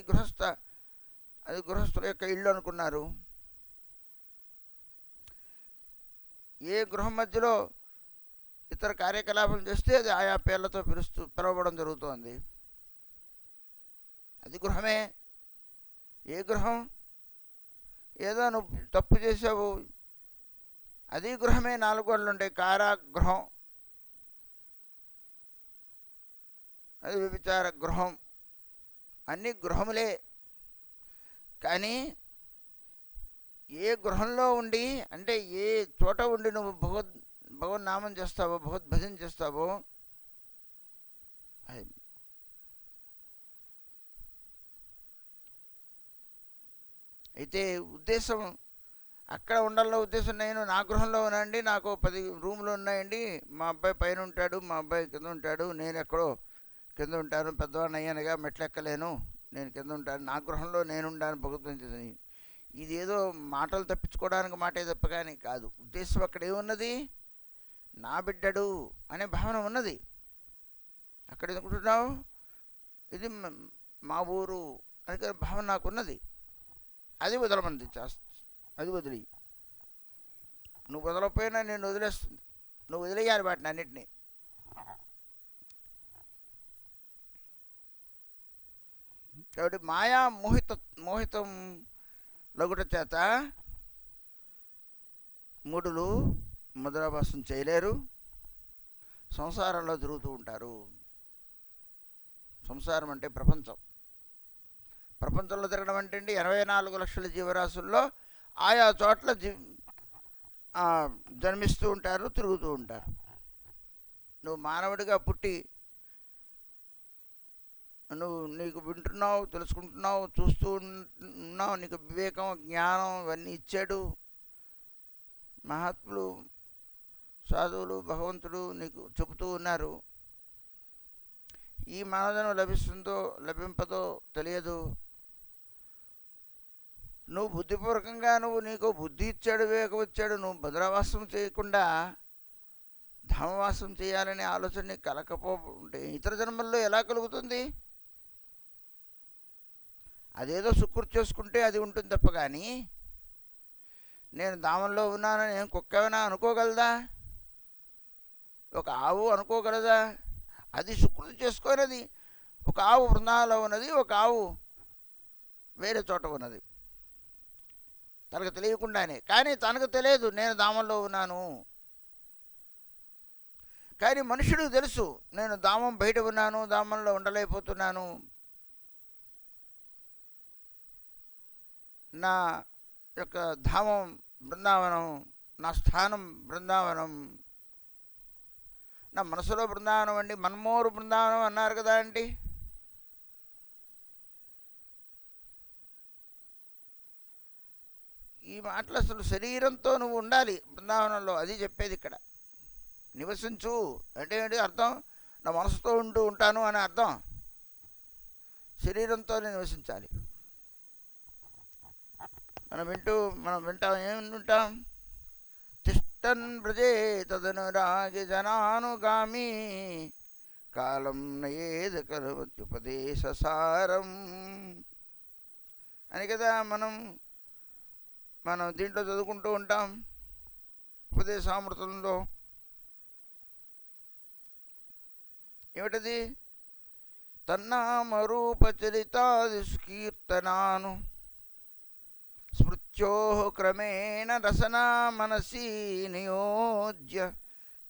గృహస్థుల యొక్క ఇల్లు అనుకున్నారు. ఏ గృహం మధ్యలో ఇతర కార్యకలాపాలు చేస్తే అది ఆయా పేర్లతో పిలవడం జరుగుతోంది, అది గృహమే. ఏ గృహం? ఏదో నువ్వు తప్పు చేసావు, అది గృహమే. 4 గోడలు ఉంటాయి, కారాగృహం, అది వ్యభిచార గృహం, అన్ని గృహములే. కానీ ఏ గృహంలో ఉండి అంటే ఏ చోట ఉండి నువ్వు భగవన్నామం చేస్తావో, భగవద్భజన చేస్తావో, అయితే ఉద్దేశం అక్కడ ఉండాలన్న ఉద్దేశం, నేను నా గృహంలో ఉన్నానండి, నాకు 10 రూములు ఉన్నాయండి, మా అబ్బాయి పైన ఉంటాడు, మా అబ్బాయి కింద ఉంటాడు, నేను ఎక్కడో కింద ఉంటాను, పెద్దవాడిని అయ్యానుగా మెట్లెక్కలేను, నేను కింద ఉంటాను, నా గృహంలో నేనుండాను భగవద్భజన. ఇదేదో మాటలు తప్పించుకోవడానికి మాటే తప్ప కానీ కాదు. ఉద్దేశం అక్కడ ఏమున్నది? నా బిడ్డడు అనే భావన ఉన్నది. అక్కడ ఎందుకుంటున్నావు? ఇది మా ఊరు అనే భావన నాకున్నది. అది వదలమంది, అది వదిలి. నువ్వు వదలకపోయినా నేను వదిలేస్తుంది, నువ్వు వదిలేయాలి వాటిని అన్నిటినీ. కాబట్టి మాయా మోహితం లగుట చేత మూఢులు మధురాభాసం చేయలేరు, సంసారంలో తిరుగుతూ ఉంటారు. సంసారం అంటే ప్రపంచంలో తిరగడం అంటే 84 లక్షల జీవరాశుల్లో ఆయా చోట్ల జన్మిస్తూ ఉంటారు, తిరుగుతూ ఉంటారు. నువ్వు మానవుడిగా పుట్టి నువ్వు నీకు వింటున్నావు, తెలుసుకుంటున్నావు, చూస్తూ ఉన్నావు, నీకు వివేకం, జ్ఞానం ఇవన్నీ ఇచ్చాడు మహాత్ములు, సాధువులు, భగవంతుడు నీకు చెబుతూ ఉన్నారు. ఈ మానవజనం లభిస్తుందో లభింపదో తెలియదు. నువ్వు బుద్ధిపూర్వకంగా నీకు బుద్ధి ఇచ్చాడు, వివేకం ఇచ్చాడు, నువ్వు భద్రావాసం చేయకుండా ధామవాసం చేయాలనే ఆలోచన కలకపోతే ఇతర జన్మల్లో ఎలా కలుగుతుంది? అదేదో సుకృతి చేసుకుంటే అది ఉంటుంది తప్ప కానీ నేను ధామంలో ఉన్నానని నేను కుక్కమైనా అనుకోగలదా? ఒక ఆవు అనుకోగలదా? అది సుకృతి చేసుకున్నది. ఒక ఆవు బృందాలలో ఉన్నది, ఒక ఆవు వేరే చోట ఉన్నది, తనకు తెలియకుండానే. కానీ తనకు తెలియదు నేను ధామంలో ఉన్నాను. కానీ మనుషుడికి తెలుసు నేను ధామం బయట ఉన్నాను, ధామంలో ఉండలేకపోతున్నాను, నా యొక్క ధామం బృందావనం, నా స్థానం బృందావనం, నా మనసులో బృందావనం అండి, మన్మోరు బృందావనం అన్నారు కదా అండి. ఈ మాటలు అసలు శరీరంతో నువ్వు ఉండాలి బృందావనంలో, అది చెప్పేది ఇక్కడ. నివసించు అంటే ఏంటి అర్థం? నా మనసుతో ఉంటాను అని అర్థం. శరీరంతోనే నివసించాలి. మనం వింటాం, ఏమి వింటాం? తిష్టన్ బ్రజే తదనురాగి జనానుగామి కాలం నయేది కలుపదేశసారం అని కదా మనం దీంట్లో చదువుకుంటూ ఉంటాం. ఉపదేశామృతంలో ఏమిటది? తన్నామరూపచరితాదిషు కీర్తనాను స్మృత్యో క్రమేణ రసనా మనసి నియోజ్య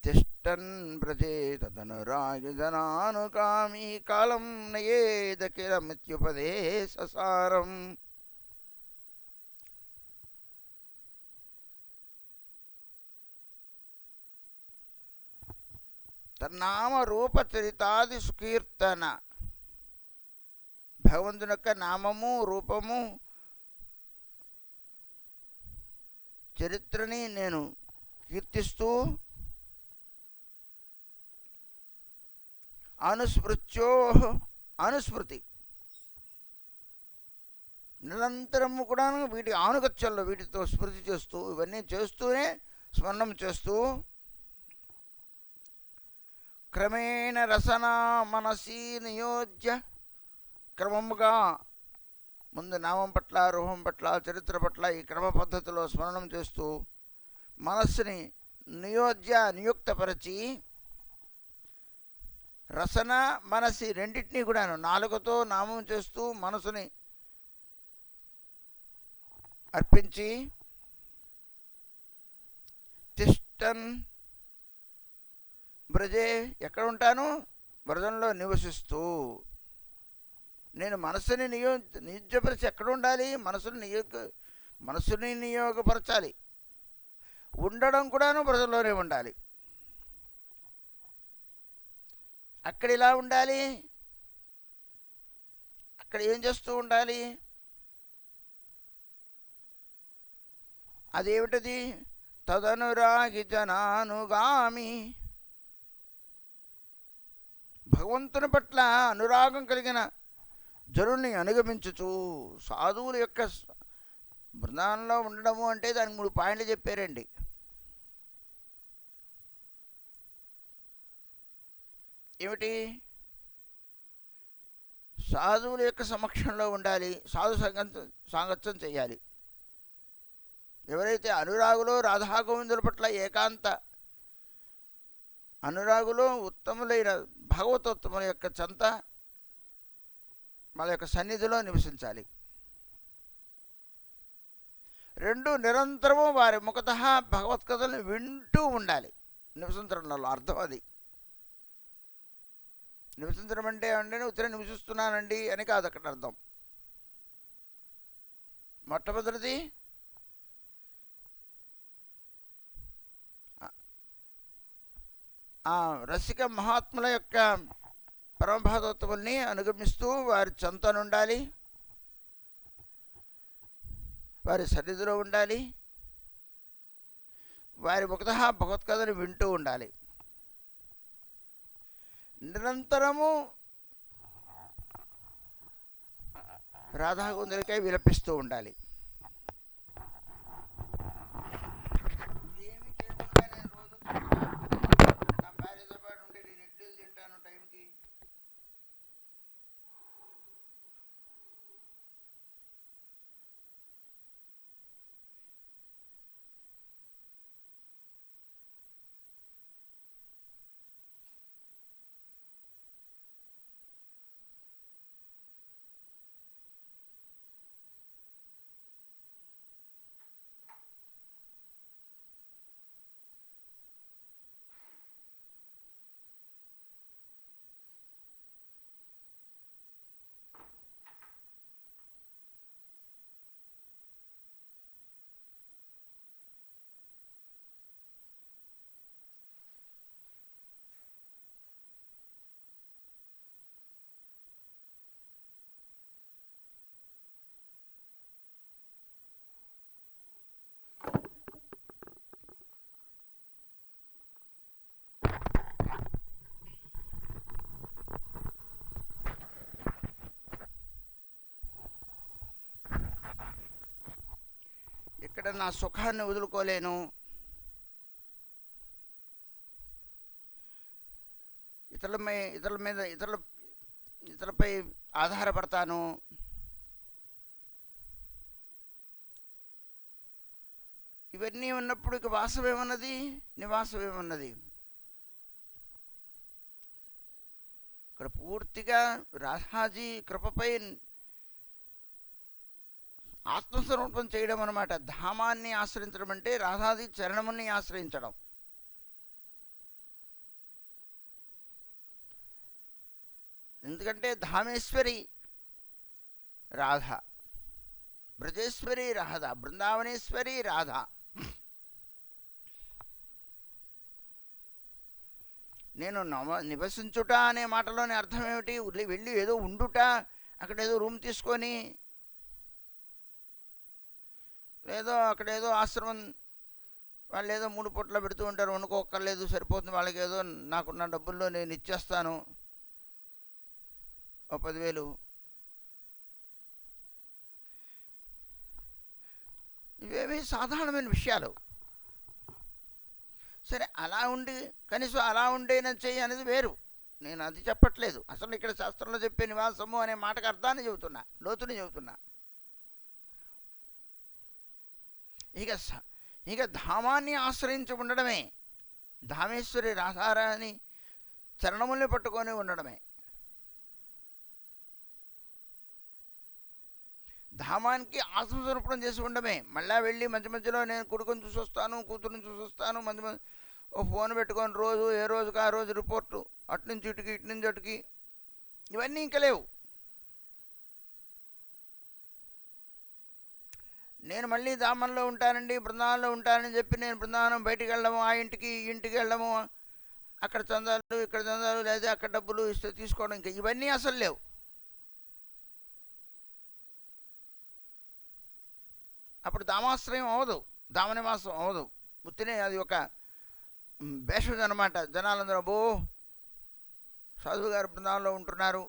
తిష్టన్ వ్రజే తదనురాగిజనానుకామీ కాలం నయేదఖిలమిత్యుపదేశసారం. తన్నామ రూపచరితాది సుకీర్తన, భగవంతుని యొక్క నామము రూపము చరిత్రని నేను కీర్తిస్తూ అనుస్మృతి నిరంతరము కూడా వీటి ఆనుగత్యంలో వీటితో స్మృతి చేస్తూ ఇవన్నీ చేస్తూనే స్మరణం చేస్తూ క్రమేణ రసనా మనసి నియోజ్య, క్రమముగా ముందు నామం పట్ల రూపం పట్ల చరిత్ర పట్ల ఈ క్రమ పద్ధతిలో స్మరణం చేస్తూ మనస్సుని నియుక్తపరచి రసన మనసి రెండింటినీ కూడాను నాలుగుతో నామం చేస్తూ మనసుని అర్పించి తిష్టన్ బ్రజే, ఎక్కడ ఉంటాను? బ్రజంలో నివసిస్తూ. నేను మనసుని నియోజపరిచి ఎక్కడ ఉండాలి? మనసుని నియోగపరచాలి. ఉండడం కూడాను బ్రజంలోనే ఉండాలి. అక్కడ ఇలా ఉండాలి, అక్కడ ఏం చేస్తూ ఉండాలి? అదేమిటది? తదనురాగి జనానుగామి, భగవంతుని పట్ల అనురాగం కలిగిన జనుల్ని అనుగమించుచు. సాధువుల యొక్క బృందాలలో ఉండడము అంటే దానికి 3 పాయింట్లు చెప్పారండి. ఏమిటి? సాధువుల యొక్క సమక్షంలో ఉండాలి, సాధు సాంగత్యం చేయాలి. ఎవరైతే అనురాగులో రాధాగోవిందుల పట్ల ఏకాంత అనురాగులో ఉత్తములైన భగవతోత్తముల యొక్క చెంత వాళ్ళ యొక్క సన్నిధిలో నివసించాలి. 2 నిరంతరము వారి ముఖతః భగవత్కథలను వింటూ ఉండాలి. నివసించడంలో అర్థం అది. నివసించడం అంటే నేను ఉత్తరం నివసిస్తున్నానండి అని కాదు అక్కడ అర్థం. మొట్టమొదటిది ఆ రసిక మహాత్ముల యొక్క పరమభాగవతుల్ని అనుగమిస్తూ వారి చెంతనుండాలి, వారి సన్నిధిలో ఉండాలి, వారి ముఖతః భగవత్కథను వింటూ ఉండాలి. నిరంతరము రాధాగోవిందులకై విలపిస్తూ ఉండాలి. ఇదేమి చేయకుండా నేను రోజు నా భార్యతో పాటు ఉంటే నేను ఇడ్లీలు తింటాను టైంకి. ఇక్కడ నా సుఖాన్ని వదులుకోలేను, ఇతరులపై ఆధారపడతాను. ఇవన్నీ ఉన్నప్పుడు ఇక వాసం ఏమన్నది, నివాసం ఏమన్నది? ఇక్కడ పూర్తిగా రాధాజీ కృపపై ఆత్మస్వరూపం చేయడం అన్నమాట. ధామాన్ని ఆశ్రయించడం అంటే రాధాజీ చరణముని ఆశ్రయించడం. ఎందుకంటే ధామేశ్వరి రాధ, బ్రజేశ్వరి రాధ, బృందావనేశ్వరి రాధ. నేను నివసించుట అనే మాటలోని అర్థం ఏమిటి? వెళ్ళి ఏదో ఉండుట, అక్కడ ఏదో రూమ్ తీసుకొని, లేదో అక్కడేదో ఆశ్రమం వాళ్ళు ఏదో 3 పూట్ల పెడుతూ ఉంటారు, వండుకోక్కర్లేదు, సరిపోతుంది వాళ్ళకి, ఏదో నాకున్న డబ్బుల్లో నేను ఇచ్చేస్తాను ఓ 10,000. ఇవేమీ సాధారణమైన విషయాలు. సరే, అలా ఉండి కనీసం అలా ఉండేనా చెయ్యి అనేది వేరు. నేను అది చెప్పట్లేదు. అసలు ఇక్కడ శాస్త్రంలో చెప్పే నివాసము అనే మాటకు అర్థాన్ని చెబుతున్నా, లోతుని చెబుతున్నా. ఇక ధామాన్ని ఆశ్రయించి ఉండడమే, ధామేశ్వరి రాధారాని చరణముల్ని పట్టుకొని ఉండడమే. ధామానికి ఆత్మస్వరూపం చేసి ఉండమే. మళ్ళీ వెళ్ళి మధ్య మధ్యలో నేను కొడుకుని చూసొస్తాను, కూతురుని చూసొస్తాను, మధ్య ఓ ఫోన్ పెట్టుకొని రోజు ఏ రోజుకి ఆ రోజు రిపోర్టు, అటు నుంచి ఇటుకి, ఇటు నుంచి అటుకి, ఇవన్నీ ఇంకా లేవు. నేను మళ్ళీ ధామంలో ఉంటానండి, బృందావనంలో ఉంటానని చెప్పి నేను బృందావనం బయటికి వెళ్ళడము, ఆ ఇంటికి ఈ ఇంటికి వెళ్ళడము, అక్కడ చందాలు ఇక్కడ చందాలు, లేదా అక్కడ డబ్బులు ఇస్తే తీసుకోవడం, ఇంకా ఇవన్నీ అసలు లేవు. అప్పుడు ధామాశ్రయం అవదు, ధామనివాసం అవదు. ఉత్తినే అది ఒక భేషజ్ అనమాట. జనాలందరూ అబ్బో సాధువు గారు బృందావనంలో ఉంటున్నారు,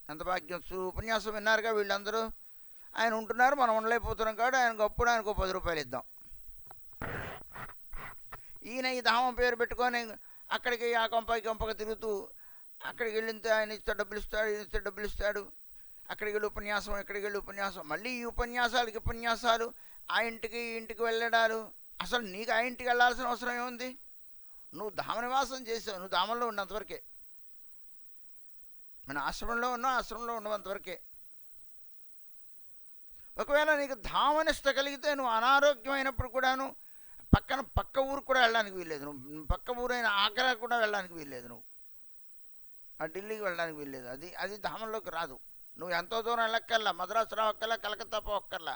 ఎంత భాగ్యం, ఉపన్యాసం విన్నారుగా వీళ్ళందరూ, ఆయన ఉంటున్నారు, మనం ఉండలేకపోతున్నాం కాబట్టి ఆయనకు అప్పుడు ఆయనకు 10 రూపాయలు ఇద్దాం. ఈయన ఈ ధామం పేరు పెట్టుకొని అక్కడికి ఆ కొంపకి కొంపకి తిరుగుతూ, అక్కడికి వెళ్ళితే ఆయన ఇస్తే డబ్బులు ఇస్తాడు, ఈయన ఇస్తే డబ్బులు ఇస్తాడు, అక్కడికి వెళ్ళి ఉపన్యాసం, ఇక్కడికి వెళ్ళి ఉపన్యాసం, మళ్ళీ ఈ ఉపన్యాసాలు, ఆ ఇంటికి ఈ ఇంటికి వెళ్ళడాలు. అసలు నీకు ఆ ఇంటికి వెళ్ళాల్సిన అవసరం ఏముంది? నువ్వు ధామనివాసం చేసావు, నువ్వు ధామంలో ఉన్నంతవరకే. మన ఆశ్రమంలో ఉన్నావు, ఆశ్రమంలో ఉన్నంతవరకే. ఒకవేళ నీకు ధామనిష్ట కలిగితే నువ్వు అనారోగ్యమైనప్పుడు కూడాను పక్క ఊరు కూడా వెళ్ళడానికి వీల్లేదు. నువ్వు పక్క ఊరైన ఆగ్రా కూడా వెళ్ళడానికి వీల్లేదు, నువ్వు ఆ ఢిల్లీకి వెళ్ళడానికి వీల్లేదు. అది ధామంలోకి రాదు. నువ్వు ఎంతో దూరం వెళ్ళక్కర్లా, మద్రాసు రావక్కర్లా, కలకత్తా పోక్కర్లా.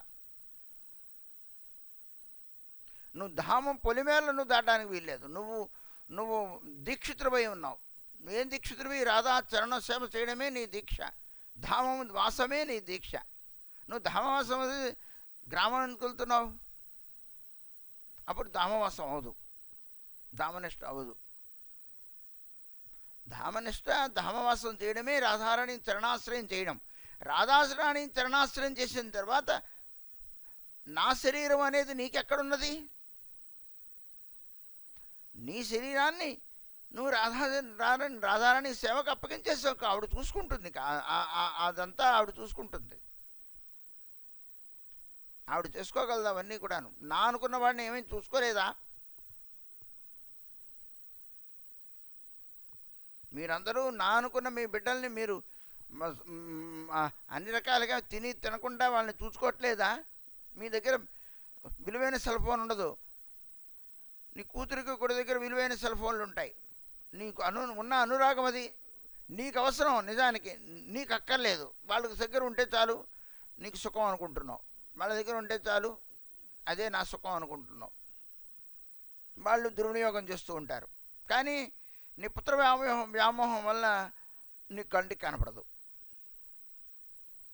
నువ్వు ధామం పొలిమేరలు నువ్వు దాటడానికి వీల్లేదు. నువ్వు దీక్షితుడిపై ఉన్నావు. నువ్వేం దీక్షితుడివి? రాధా చరణ సేవ చేయడమే నీ దీక్ష, ధామం వాసమే నీ దీక్ష. నువ్వు ధామవాసం అది గ్రామానికి వెళ్తున్నావు, అప్పుడు ధామవాసం అవదు, ధామనిష్ట అవదు. ధామనిష్ట ధామవాసం చేయడమే రాధారాణి చరణాశ్రయం చేయడం. రాధారాణి చరణాశ్రయం చేసిన తర్వాత నా శరీరం అనేది నీకెక్కడున్నది? నీ శరీరాన్ని నువ్వు రాధారాణి సేవకు అప్పగించేసావు. ఆవిడ చూసుకుంటుంది, అదంతా ఆవిడ చూసుకుంటుంది, ఆవిడ చేసుకోగలదు అవన్నీ కూడాను. నా అనుకున్న వాడిని ఏమీ చూసుకోలేదా? మీరందరూ నా అనుకున్న మీ బిడ్డల్ని మీరు అన్ని రకాలుగా తినకుండా వాళ్ళని చూసుకోవట్లేదా? మీ దగ్గర విలువైన సెల్ ఫోన్ ఉండదు, నీ కూతురికి కూడా దగ్గర విలువైన సెల్ ఫోన్లు ఉంటాయి. నీకు ఉన్న అనురాగం అది నీకు అవసరం, నిజానికి నీకు అక్కర్లేదు. వాళ్ళకి దగ్గర ఉంటే చాలు నీకు సుఖం అనుకుంటున్నావు, వాళ్ళ దగ్గర ఉంటే చాలు అదే నా సుఖం అనుకుంటున్నావు. వాళ్ళు దుర్వినియోగం చేస్తూ ఉంటారు. కానీ నీ పుత్ర వ్యామోహం వల్ల నీ కంటికి కనపడదు.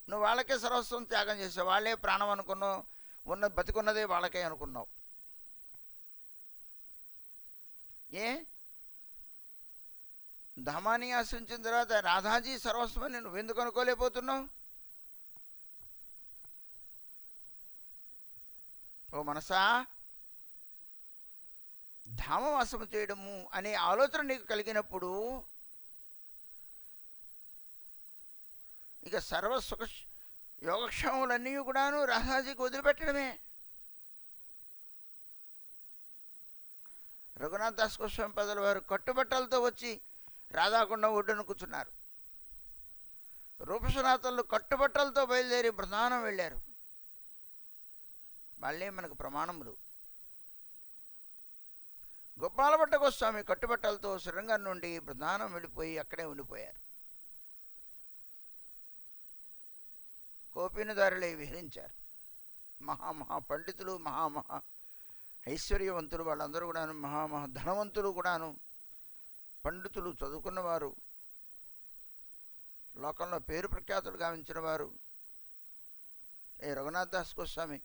నువ్వు వాళ్ళకే సర్వస్వం త్యాగం చేసావు, వాళ్ళే ప్రాణం అనుకున్నావు, బతికున్నదే వాళ్ళకే అనుకున్నావు. ఏ ధామాన్ని ఆశ్రయించిన తర్వాత రాధాజీ సర్వస్వం నువ్వు ఎందుకు అనుకోలేకపోతున్నావు? ఓ మనసా, ధామవాసము చేయడము అనే ఆలోచన నీకు కలిగినప్పుడు ఇక సర్వ సుఖ యోగక్షేమములన్నీ కూడాను రాధాజీకి వదిలిపెట్టడమే. రఘునాథ్ దాస్ గోస్వామి పదుల వారు కట్టుబట్టలతో వచ్చి రాధాకుండం ఒడ్డున కూర్చున్నారు. రూపసనాథులు కట్టుబట్టలతో బయలుదేరి బృందావనం వెళ్ళారు. మళ్ళీ మనకు ప్రమాణములు. గోపాలభట్ట గోస్వామి కట్టుబట్టలతో శ్రీరంగం నుండి బృందావనం వెళ్ళిపోయి అక్కడే ఉండిపోయారు. కోపినదారులై విహరించారు. మహామహా పండితులు, మహామహా ఐశ్వర్యవంతులు, వాళ్ళందరూ కూడాను మహామహా ధనవంతులు కూడాను, పండితులు, చదువుకున్నవారు, లోకంలో పేరు ప్రఖ్యాతులు గావించిన వారు. రఘునాథ్ దాస్ గోస్వామి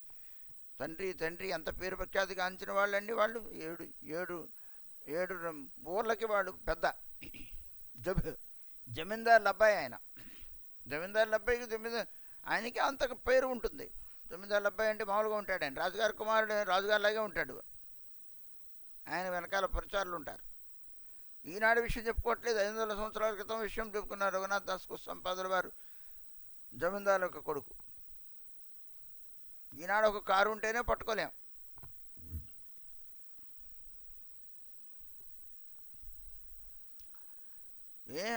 తండ్రి అంత పేరు ప్రఖ్యాతి గాంచిన వాళ్ళండి. వాళ్ళు ఏడు ఊర్లకి వాళ్ళు పెద్ద జమీందారుల అబ్బాయి ఆయన. జమీందారుల అబ్బాయికి ఆయనకి అంత పేరు ఉంటుంది. జమీందారుల అబ్బాయి అంటే మామూలుగా ఉంటాడు ఆయన. రాజుగారి కుమారుడు రాజుగారిలాగే ఉంటాడు. ఆయన వెనకాల పరిచారులు ఉంటారు. ఈనాడు విషయం చెప్పుకోవట్లేదు, 500 సంవత్సరాల క్రితం విషయం చెప్పుకున్నారు. రఘునాథ్ దాస్ గోస్వామి పాదుల వారు జమీందారుల యొక్క కొడుకు. ఈనాడు ఒక కారు ఉంటేనే పట్టుకోలేం.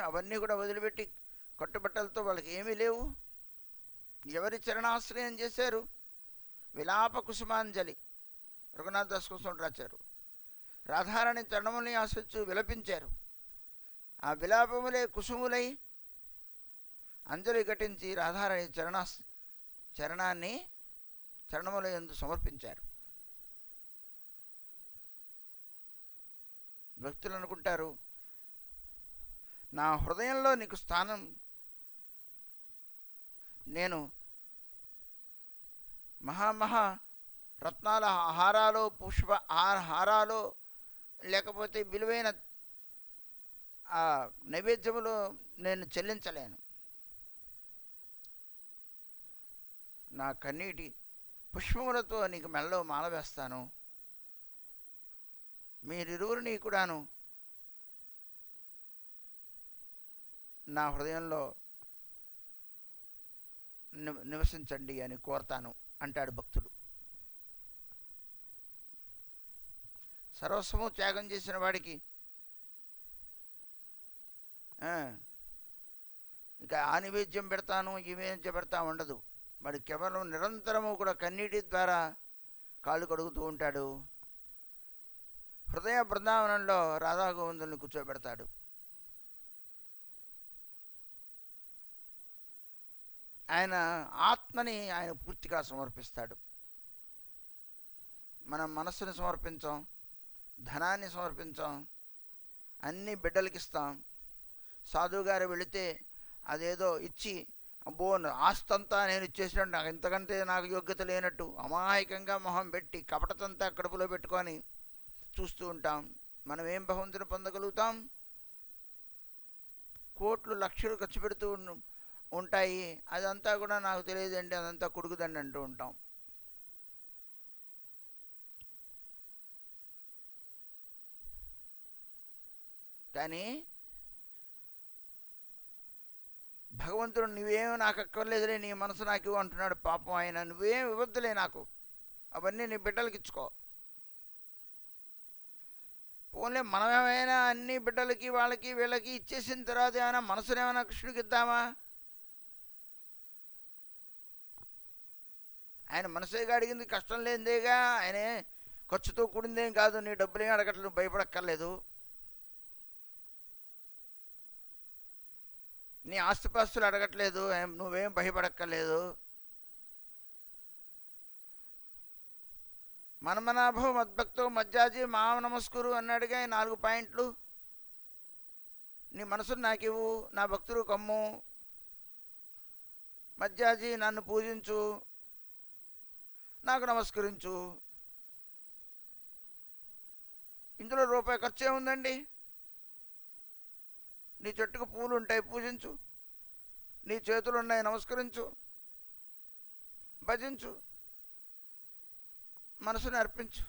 అవన్నీ కూడా వదిలిపెట్టి కట్టుబట్టలతో వాళ్ళకి ఏమీ లేవు. ఎవరి చరణాశ్రయం చేశారు? విలాప కుసుమాంజలి రఘునాథ్ దాస్ గోస్వామి రాశారు. రాధారాణి చరణముల్ని ఆశించు విలపించారు. ఆ విలాపములే కుసుములై అంజలి ఘటించి రాధారాణి చరణముల యందు సమర్పించారు. భక్తులు అనుకుంటారు, నా హృదయంలో నీకు స్థానం, నేను మహామహా రత్నాల హారాలు, పుష్ప హారాలు, లేకపోతే విలువైన నైవేద్యములు నేను చెల్లించలేను. నా కన్నీటి పుష్పములతో నీకు మెడలో మాల వేస్తాను. మీరిరువురిని కూడాను నా హృదయంలో నివసించండి అని కోరతాను అంటాడు భక్తుడు. సర్వస్వము త్యాగం చేసిన వాడికి ఇక ఆ నివేద్యం పెడతాను, ఈ నివేద్యం పెడతా ఉండదు. వాడు కేవలం నిరంతరము కూడా కన్నీటి ద్వారా కాళ్ళు కడుగుతూ ఉంటాడు. హృదయ బృందావనంలో రాధాగోవిందుల్ని కూర్చోబెడతాడు. ఆయన ఆత్మని ఆయన పూర్తిగా సమర్పిస్తాడు. మనం మనస్సుని సమర్పించాం, ధనాన్ని సమర్పించాం, అన్నీ బిడ్డలకి ఇస్తాం. సాధువుగారు వెళితే అదేదో ఇచ్చి, అబ్బో ఆస్తంతా నేను ఇచ్చేసినట్టు, నాకు ఇంతకంటే నాకు యోగ్యత లేనట్టు అమాయకంగా మొహం పెట్టి కపటతంతా కడుపులో పెట్టుకొని చూస్తూ ఉంటాం. మనం ఏం భగవంతుని పొందగలుగుతాం? కోట్లు లక్షలు ఖర్చు పెడుతూ ఉంటాయి. అదంతా కూడా నాకు తెలియదండి, అదంతా కొడుకుదండి అంటూ ఉంటాం. కానీ భగవంతుడు నువ్వేం నాకు అక్కర్లేదులే, నీ మనసు నాకు ఇవ్వు అంటున్నాడు. పాపం ఆయన నువ్వేం ఇవ్వద్దులే నాకు, అవన్నీ నీ బిడ్డలకి ఇచ్చుకో. పోన్లే మనమేమైనా అన్ని బిడ్డలకి వాళ్ళకి వీళ్ళకి ఇచ్చేసిన తర్వాత ఏమైనా మనసునేమైనా కృష్ణుడికి ఇద్దామా? ఆయన మనసేగా అడిగింది, కష్టం లేనిదేగా, ఆయనే ఖర్చుతో కూడిందేం కాదు. నీ డబ్బులేం అడగట్లేదు, భయపడక్కర్లేదు. నీ ఆస్తిపాస్తులు అడగట్లేదు, నువ్వేం భయపడక్కర్లేదు. మనమనాభో మద్భక్తో మజ్జాజీ మావ నమస్కురు అన్నాడుగా 4 పాయింట్లు. నీ మనసును నాకివ్వు, నా భక్తులు కమ్ము, మజ్జాజీ నన్ను పూజించు, నాకు నమస్కరించు. ఇందులో రూపాయి ఖర్చు ఏముందండి? నీ చెట్టుకు పూలు ఉంటాయి, పూజించు. నీ చేతులు ఉన్నాయి, నమస్కరించు, భజించు, మనసుని అర్పించు.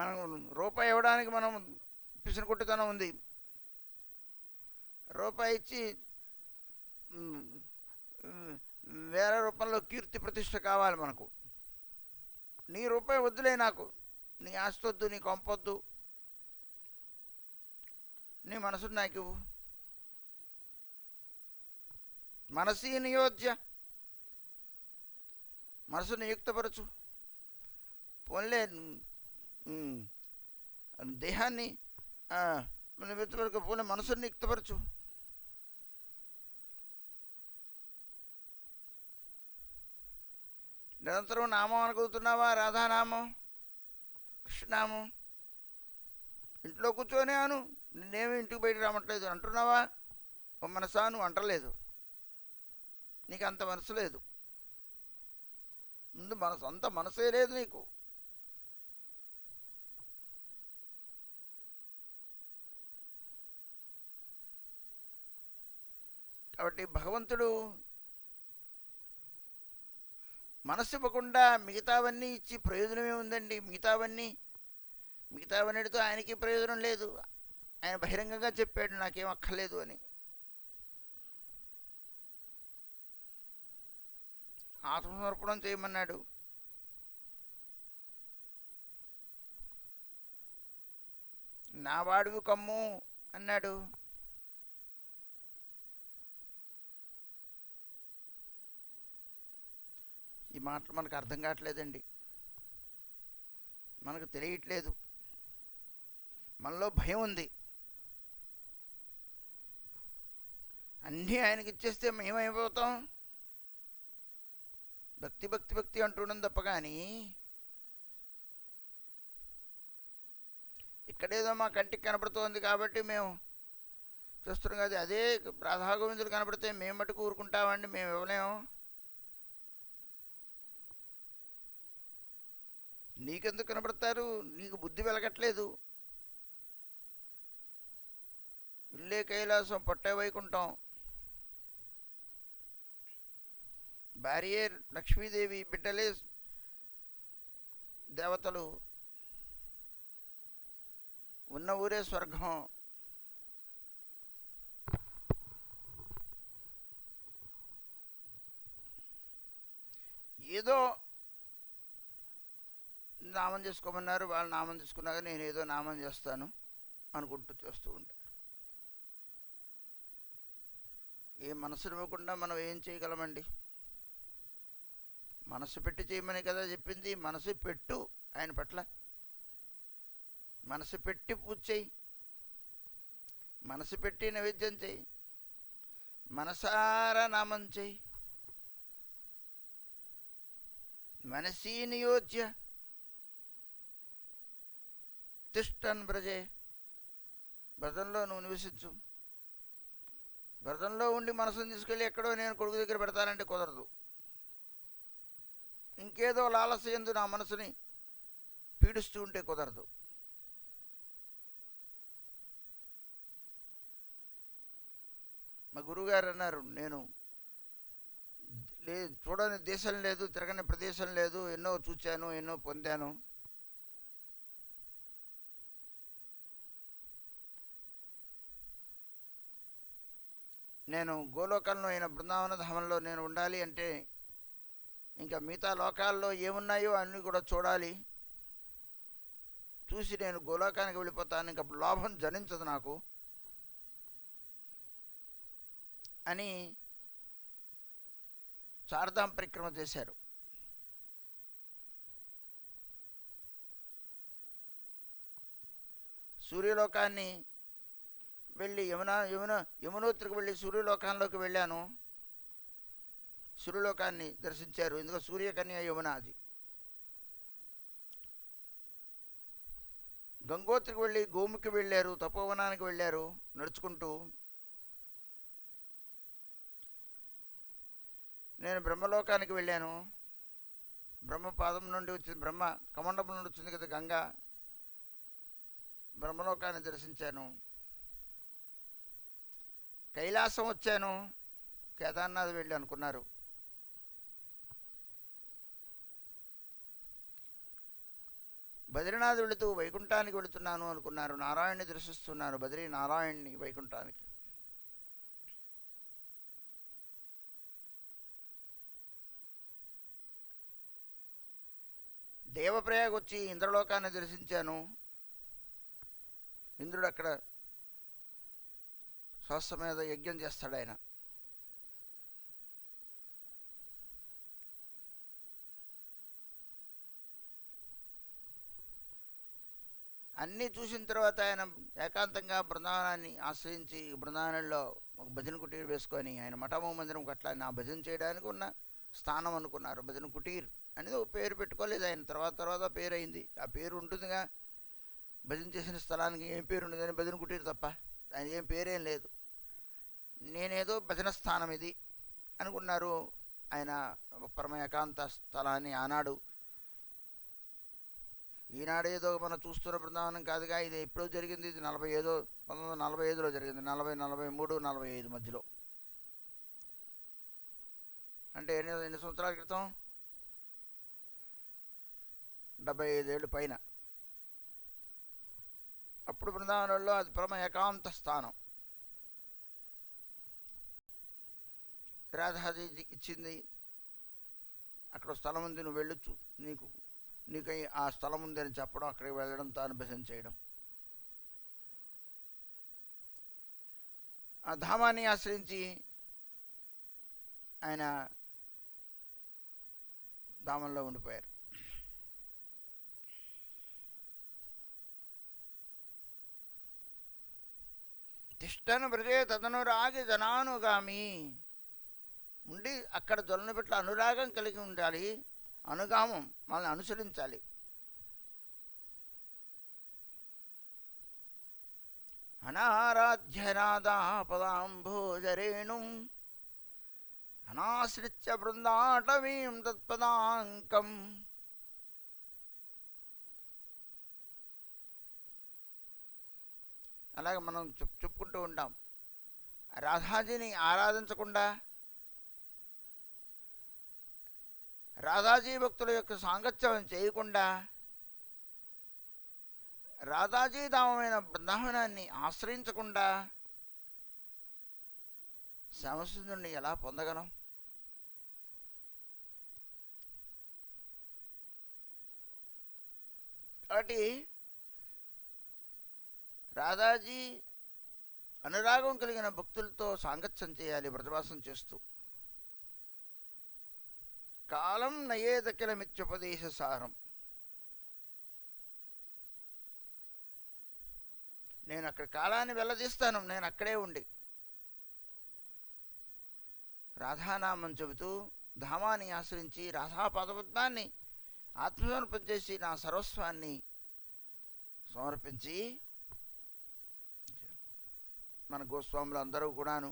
మనం రూపాయి ఇవ్వడానికి మనం పిసినకొట్టుతనం ఉంది. రూపాయి ఇచ్చి మ్, మ్, వేరే రూపంలో కీర్తి ప్రతిష్ట కావాలి మనకు. నీ రూపాయి వద్దులే నాకు, నీ ఆస్తి వద్దు, నీ కొంపొద్దు, నీ మనసును నాకు ఇవ్వు. మనసీ నియోజ్య, మనసును నియుక్తపరచు. పోన్లే మ్, దేహాన్ని పోలే మనసుని యుక్తపరచు. నిరంతరం నామం అనుకుంటున్నావా? రాధానామం, కృష్ణనామం. ఇంట్లో కూర్చొని అను, నిన్నేమి ఇంటికి బయట రావట్లేదు అంటున్నావా? ఓ మనసా, నువ్వు అంటలేదు, నీకు అంత మనసు లేదు. ముందు మనసు, అంత మనసే లేదు నీకు. కాబట్టి భగవంతుడు మనస్సు ఇవ్వకుండా మిగతావన్నీ ఇచ్చి ప్రయోజనమే ఉందండి? మిగతావన్నిటితో ఆయనకి ప్రయోజనం లేదు. ఆయన బహిరంగంగా చెప్పాడు నాకేం అక్కర్లేదు అని. ఆత్మసమర్పణం చేయమన్నాడు. నా వాడివి కమ్ము అన్నాడు. ఈ మాటలు మనకు అర్థం కావట్లేదండి, మనకు తెలియట్లేదు. మనలో భయం ఉంది. అన్నీ ఆయనకి ఇచ్చేస్తే మేమైపోతాం? భక్తి భక్తి భక్తి అంటున్నాం తప్ప కానీ ఇక్కడేదో మా కంటికి కనపడుతోంది కాబట్టి మేము చూస్తున్నాం కదా. అదే రాధాగోవిందులు కనపడితే మేము మటుకు ఊరుకుంటామండి? మేము ఇవ్వలేము. నీకెందుకు కనపడతారు? నీకు బుద్ధి వెలగట్లేదు. ఇల్లే కైలాసం, పట్టే వైకుంఠం, భార్యే లక్ష్మీదేవి, బిడ్డలే దేవతలు, ఉన్న ఊరే స్వర్గం. ఏదో నామం చేసుకోమన్నారు, వాళ్ళు నామం తీసుకున్నాక నేను ఏదో నామం చేస్తాను అనుకుంటూ చేస్తూ ఉంటారు. ఏ మనసును ఇవ్వకుండా మనం ఏం చేయగలమండి? మనసు పెట్టి చేయమని కదా చెప్పింది. మనసు పెట్టు ఆయన పట్ల, మనసు పెట్టి పూజ చేయి, మనసు పెట్టి నైవేద్యం చేయి, మనసారా నామం చేయి. మనసీ నియోజ్య తిష్టన్ బ్రజే, బ్రతంలో నువ్వు నివసించు. బ్రతంలో ఉండి మనసును తీసుకెళ్ళి ఎక్కడో నేను కొడుకు దగ్గర పెడతానంటే కుదరదు. ఇంకేదో లాలసయందు నా మనసుని పీడిస్తూ ఉంటే కుదరదు. మా గురువుగారు అన్నారు, నేను చూడని దేశం లేదు, తిరగని ప్రదేశం లేదు, ఎన్నో చూచాను, ఎన్నో పొందాను. నేను గోలోకంలో అయిన బృందావన ధామంలో నేను ఉండాలి అంటే ఇంకా మిగతా లోకాల్లో ఏమున్నాయో అన్నీ కూడా చూడాలి. చూసి నేను గోలోకానికి వెళ్ళిపోతాను, ఇంకా లోభం జనించదు నాకు అని చార్ధాం పరిక్రమ చేశారు. సూర్యలోకాన్ని వెళ్ళి యమునోత్రికి వెళ్ళి సూర్యలోకంలోకి వెళ్ళాను. సూర్యలోకాన్ని దర్శించారు. ఎందుకంటే సూర్యకన్య యమున అది. గంగోత్రికి వెళ్ళి గోముకి వెళ్ళారు, తపోవనానికి వెళ్ళారు నడుచుకుంటూ. నేను బ్రహ్మలోకానికి వెళ్ళాను. బ్రహ్మపాదం నుండి వచ్చింది, బ్రహ్మ కమండపం నుండి వచ్చింది కదా గంగా. బ్రహ్మలోకాన్ని దర్శించాను. కైలాసం వచ్చాను. కేదార్నాథ్ వెళ్ళి అనుకున్నారు. బద్రీనాథ్ వెళుతూ వైకుంఠానికి వెళుతున్నాను అనుకున్నారు, నారాయణ్ణి దర్శిస్తున్నారు, బద్రీ నారాయణ్ణి వైకుంఠానికి. దేవప్రయాగ వచ్చి ఇంద్రలోకాన్ని దర్శించాను. ఇంద్రుడు అక్కడ స్వస్థమేధ యజ్ఞం చేస్తాడు ఆయన. అన్నీ చూసిన తర్వాత ఆయన ఏకాంతంగా బృందావనాన్ని ఆశ్రయించి బృందావనంలో ఒక భజన కుటీర్ వేసుకొని ఆయన మఠము మందిరం అట్లా నా భజన చేయడానికి ఉన్న స్థానం అనుకున్నారు. భజన కుటీర్ అనేది ఒక పేరు పెట్టుకోలేదు ఆయన, తర్వాత తర్వాత పేరు అయింది. ఆ పేరు ఉంటుందిగా, భజన చేసిన స్థలానికి ఏం పేరు ఉండదు కానీ భజన కుటీర్ తప్ప ఆయన ఏం పేరేం లేదు. నేనేదో భజన స్థానం ఇది అనుకున్నారు. ఆయన పరమ ఏకాంత స్థలాన్ని ఆనాడు, ఈనాడేదో మనం చూస్తున్న బృందావనం కాదుగా, ఇది ఎప్పుడో జరిగింది. ఇది 1945లో జరిగింది. 40, 43, 45 మధ్యలో. అంటే ఎన్ని సంవత్సరాల క్రితం? 75 ఏళ్ళు పైన. అప్పుడు బృందావనంలో అది పరమ ఏకాంత స్థానం. రాధాజీ ఇచ్చింది, అక్కడ స్థలం ఉంది, నువ్వు వెళ్ళొచ్చు, నీకు ఆ స్థలం ఉందని చెప్పడం, అక్కడికి వెళ్ళడం, తాను భజన చేయడం. ఆ ధామాన్ని ఆశ్రయించి ఆయన ధామంలో ఉండిపోయారు. తిష్టను బ్రజే తదనురాగి జనానుగామి. ఉండి అక్కడ జొలను పెట్ల అనురాగం కలిగి ఉండాలి, అనుగామం, మనల్ని అనుసరించాలి. అనారాధ్యనాదాపదాంభోజరేణు అనాశ్రిత్య బృందాటవీం తత్పదాంకం. అలాగే మనం చెప్పుకుంటూ ఉంటాం, రాధాజీని ఆరాధించకుండా, రాధాజీ భక్తుల యొక్క సాంగత్యం చేయకుండా, రాధాజీ ధామమైన బృందావనాన్ని ఆశ్రయించకుండా శ్యామసుందరుని ఎలా పొందగలం? కాబట్టి రాధాజీ అనురాగం కలిగిన భక్తులతో సాంగత్యం చేయాలి వ్రతవాసం చేస్తూ. కాలం నయేదకిలమిత్యుపదేశ సారం. నేను అక్కడ కాలాన్ని వెళ్ళదీస్తాను, నేను అక్కడే ఉండి రాధానామం చెబుతూ ధామాన్ని ఆశ్రయించి రాధా పదపద్మాన్ని ఆత్మసమర్పణ చేసి నా సర్వస్వాన్ని సమర్పించి, మన గోస్వాములు అందరూ కూడాను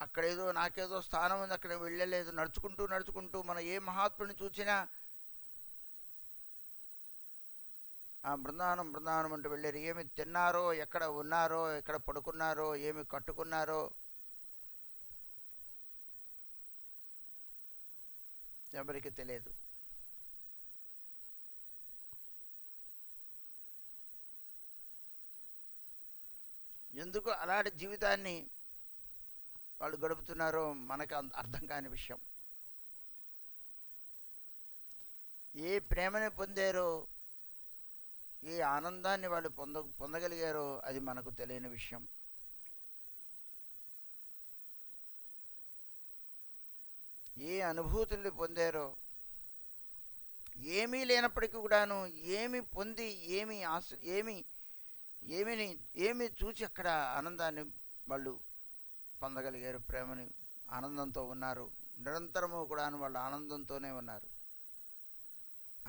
అక్కడేదో నాకేదో స్థానం ఉంది, అక్కడ వెళ్ళలేదు, నడుచుకుంటూ మన ఏ మహాత్ముని చూసినా ఆ బృందావనం అంటూ వెళ్ళారు. ఏమి తిన్నారో, ఎక్కడ ఉన్నారో, ఎక్కడ పడుకున్నారో, ఏమి కట్టుకున్నారో ఎవరికి తెలియదు. ఎందుకు అలాంటి జీవితాన్ని వాళ్ళు గడుపుతున్నారో మనకు అర్థం కాని విషయం. ఏ ప్రేమని పొందారో, ఏ ఆనందాన్ని వాళ్ళు పొందగలిగారో అది మనకు తెలియని విషయం. ఏ అనుభూతుల్ని పొందారో, ఏమీ లేనప్పటికీ కూడాను ఏమి పొంది, ఏమి చూచి అక్కడ ఆనందాన్ని వాళ్ళు పొందగలిగారు, ప్రేమని, ఆనందంతో ఉన్నారు. నిరంతరము కూడాను వాళ్ళు ఆనందంతోనే ఉన్నారు,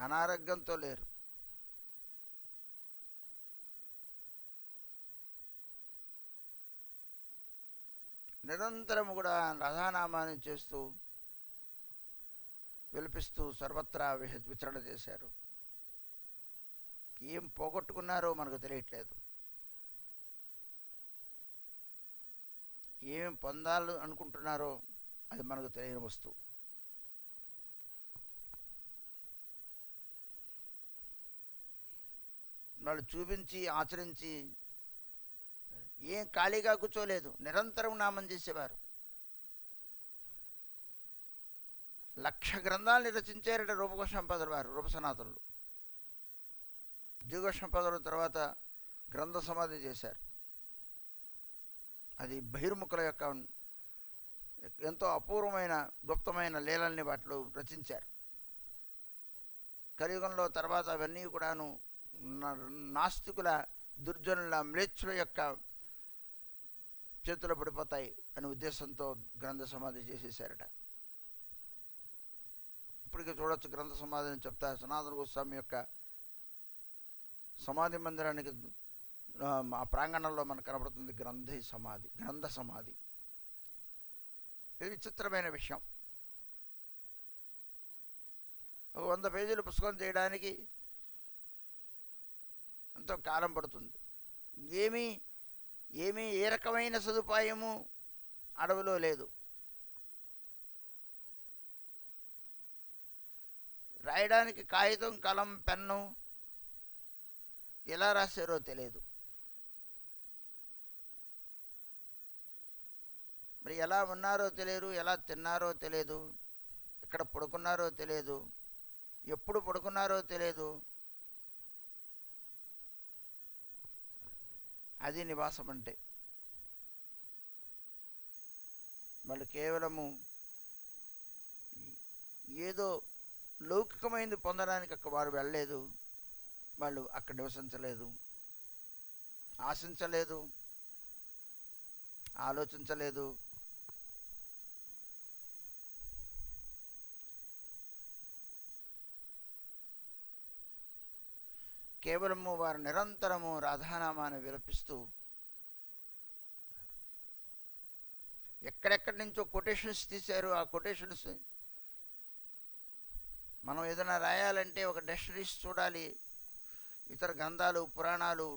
అనారోగ్యంతో లేరు. నిరంతరము కూడా రాధానామాన్ని చేస్తూ విలపిస్తూ సర్వత్రా విచరణ చేశారు. ఏం పోగొట్టుకున్నారో మనకు తెలియట్లేదు, ఏం పొందాలి అనుకుంటున్నారో అది మనకు తెలియని వస్తువు. వాళ్ళు చూపించి ఆచరించి ఏం ఖాళీగా కూర్చోలేదు, నిరంతరం నామం చేసేవారు. 1,00,000 గ్రంథాలని రచించారట రూపగోస్వామిపాదుల వారు, రూపసనాతనులు. జీవగోస్వామిపాదుల తర్వాత గ్రంథ సమాధి చేశారు. అది బహిర్ముఖుల యొక్క ఎంతో అపూర్వమైన గుప్తమైన లీలల్ని వాటిలో రచించారు. కలియుగంలో తర్వాత అవన్నీ కూడాను నాస్తికుల, దుర్జనుల, మ్లేచ్చుల యొక్క చేతులు పడిపోతాయి అనే ఉద్దేశంతో గ్రంథ సమాధి చేసేసారట. ఇప్పటికీ చూడొచ్చు గ్రంథ సమాధి అని చెప్తా. సనాతన గోస్వామి యొక్క సమాధి మందిరానికి ఆ ప్రాంగణంలో మనకు కనబడుతుంది గ్రంథ సమాధి. ఇది విచిత్రమైన విషయం. 100 పేజీల పుస్తకం చేయడానికి ఎంతో కాలం పడుతుంది. ఏమీ ఏ రకమైన సదుపాయము అడవిలో లేదు. రాయడానికి కాగితం, కలం, పెన్ను ఎలా రాశారో తెలియదు. మరి ఎలా ఉన్నారో తెలియదు, ఎలా తిన్నారో తెలియదు, ఎక్కడ పడుకున్నారో తెలియదు, ఎప్పుడు పడుకున్నారో తెలియదు. అది నివాసం అంటే. వాళ్ళు కేవలము ఏదో లౌకికమైనది పొందడానికి అక్కడ వారు వెళ్ళలేదు. వాళ్ళు అక్కడ నివసించలేదు, ఆశించలేదు, ఆలోచించలేదు. కేవలము వారు నిరంతరము రాధానామాన్ని విలపిస్తూ ఎక్కడెక్కడి నుంచో కొటేషన్స్ తీశారు. ఆ కొటేషన్స్ మనం ఏదైనా రాయాలంటే ఒక డిక్షనరీస్ చూడాలి, ఇతర గ్రంథాలు, పురాణాలు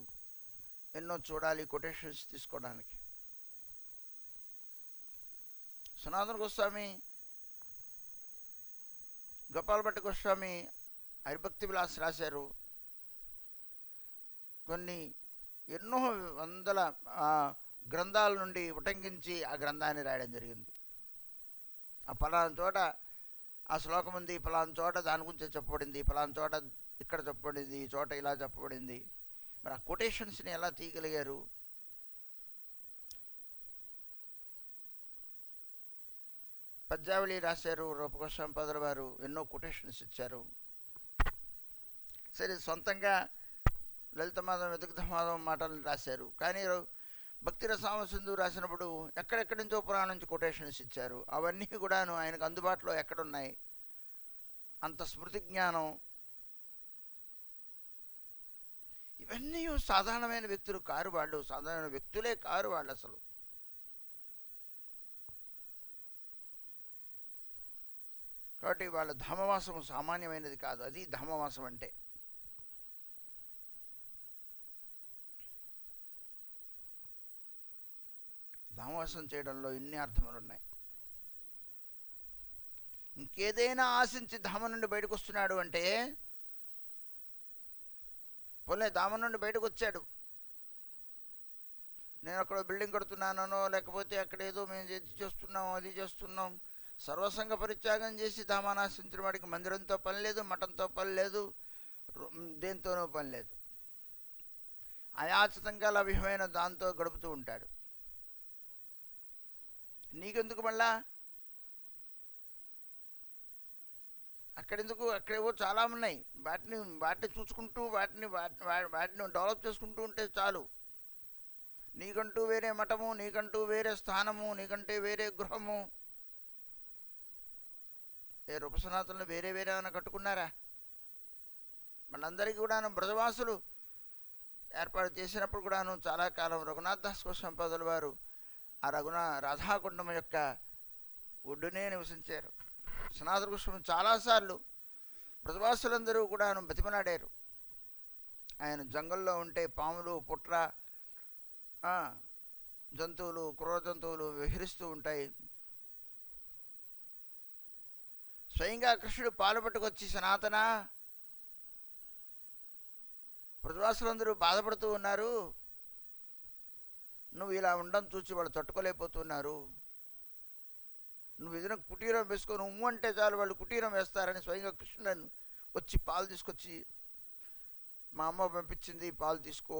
ఎన్నో చూడాలి కొటేషన్స్ తీసుకోవడానికి. సనాతన గోస్వామి, గోపాల భట్ట గోస్వామి హరిభక్తి విలాస్ రాశారు. కొన్ని ఎన్నో వందల గ్రంథాల నుండి ఉటంకించి ఆ గ్రంథాన్ని రాయడం జరిగింది. ఆ పలానా చోట ఆ శ్లోకం ఉంది, పలానా చోట దాని గురించి చెప్పబడింది, పలానా చోట ఇక్కడ చెప్పబడింది, ఈ చోట ఇలా చెప్పబడింది. మరి ఆ కొటేషన్స్ని ఎలా తీయగలిగారు? పద్యావళి రాశారు రూపగోస్వామిపాదుల వారు, ఎన్నో కొటేషన్స్ ఇచ్చారు. సరే, సొంతంగా లలితమాధవం, వెతుకుతమాధవం మాటలను రాశారు. కానీ భక్తి రసామసింధు రాసినప్పుడు ఎక్కడెక్కడి నుంచో పురాణం నుంచి కొటేషన్స్ ఇచ్చారు. అవన్నీ కూడాను ఆయనకు అందుబాటులో ఎక్కడున్నాయి? అంత స్మృతి జ్ఞానం. ఇవన్నీ సాధారణమైన వ్యక్తులు కారు వాళ్ళు, సాధారణ వ్యక్తులే కారు వాళ్ళు అసలు. కాబట్టి వాళ్ళ ధామవాసం సామాన్యమైనది కాదు. అది ధామవాసం అంటే. ధామవాసం చేయడంలో ఇన్ని అర్థములు ఉన్నాయి. ఇంకేదైనా ఆశించి ధామం నుండి బయటకు వస్తున్నాడు అంటే, పోలే ధామం నుండి బయటకు వచ్చాడు, నేను అక్కడ బిల్డింగ్ కడుతున్నానో లేకపోతే అక్కడ ఏదో మేము చేస్తున్నాం, అది చేస్తున్నాం, సర్వసంగ పరిత్యాగం చేసి ధామాన్ని ఆశించిన వాడికి మందిరంతో పని లేదు, మఠంతో పని లేదు, దేంతోనూ పని లేదు. అయాచితంగా లభ్యమైన దాంతో గడుపుతూ ఉంటాడు. నీకెందుకు మళ్ళా అక్కడెందుకు? అక్కడేవో చాలా ఉన్నాయి, వాటిని చూసుకుంటూ వాటిని డెవలప్ చేసుకుంటూ ఉంటే చాలు. నీకంటూ వేరే మఠము, నీకంటూ వేరే స్థానము, నీకంటే వేరే గృహము. రూపసనాతనలు వేరే వేరే ఏమైనా కట్టుకున్నారా? మనందరికీ కూడాను బ్రజవాసులు ఏర్పాటు చేసినప్పుడు కూడాను చాలా కాలం రఘునాథ్ దాస్ గోస్వామిపాదుల వారు ఆ రాధాకుండం యొక్క ఒడ్డునే నివసించారు. సనాతన గోస్వామి చాలాసార్లు బ్రజవాసులందరూ కూడాను బతిమలాడారు. ఆయన జంగల్లో ఉంటే పాములు, పుట్ర, జంతువులు, క్రూర జంతువులు విహరిస్తూ ఉంటాయి. స్వయంగా కృష్ణుడు పాలు పట్టుకొచ్చి, సనాతన ప్రజవాసులందరూ బాధపడుతూ ఉన్నారు. నువ్వు ఇలా ఉండడం చూసి వాళ్ళు తట్టుకోలేకపోతున్నారు. నువ్వు ఏదైనా కుటీరం వేసుకొని అంటే చాలు వాళ్ళు కుటీరం వేస్తారని స్వయంగా కృష్ణుడు వచ్చి పాలు తీసుకొచ్చి, మా అమ్మ పంపించింది పాలు తీసుకో.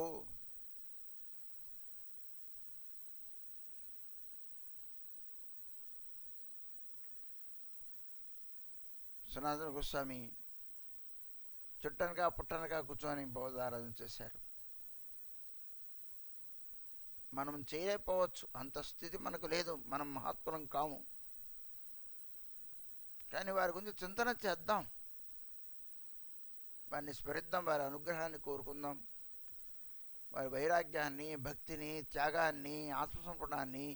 సనాతన గోస్వామి చుట్టనక పుట్టనక కూర్చొని బోధారాధన చేశారు. మనం చేయలేకపోవచ్చు, అంత స్థితి మనకు లేదు, మనం మహాత్ములం కాము. కానీ వారి గురించి చింతన చేద్దాం, వారిని స్మరిద్దాం, వారి అనుగ్రహాన్ని కోరుకుందాం. వారి వైరాగ్యాన్ని, భక్తిని, త్యాగాన్ని, ఆత్మసమర్పణాన్ని,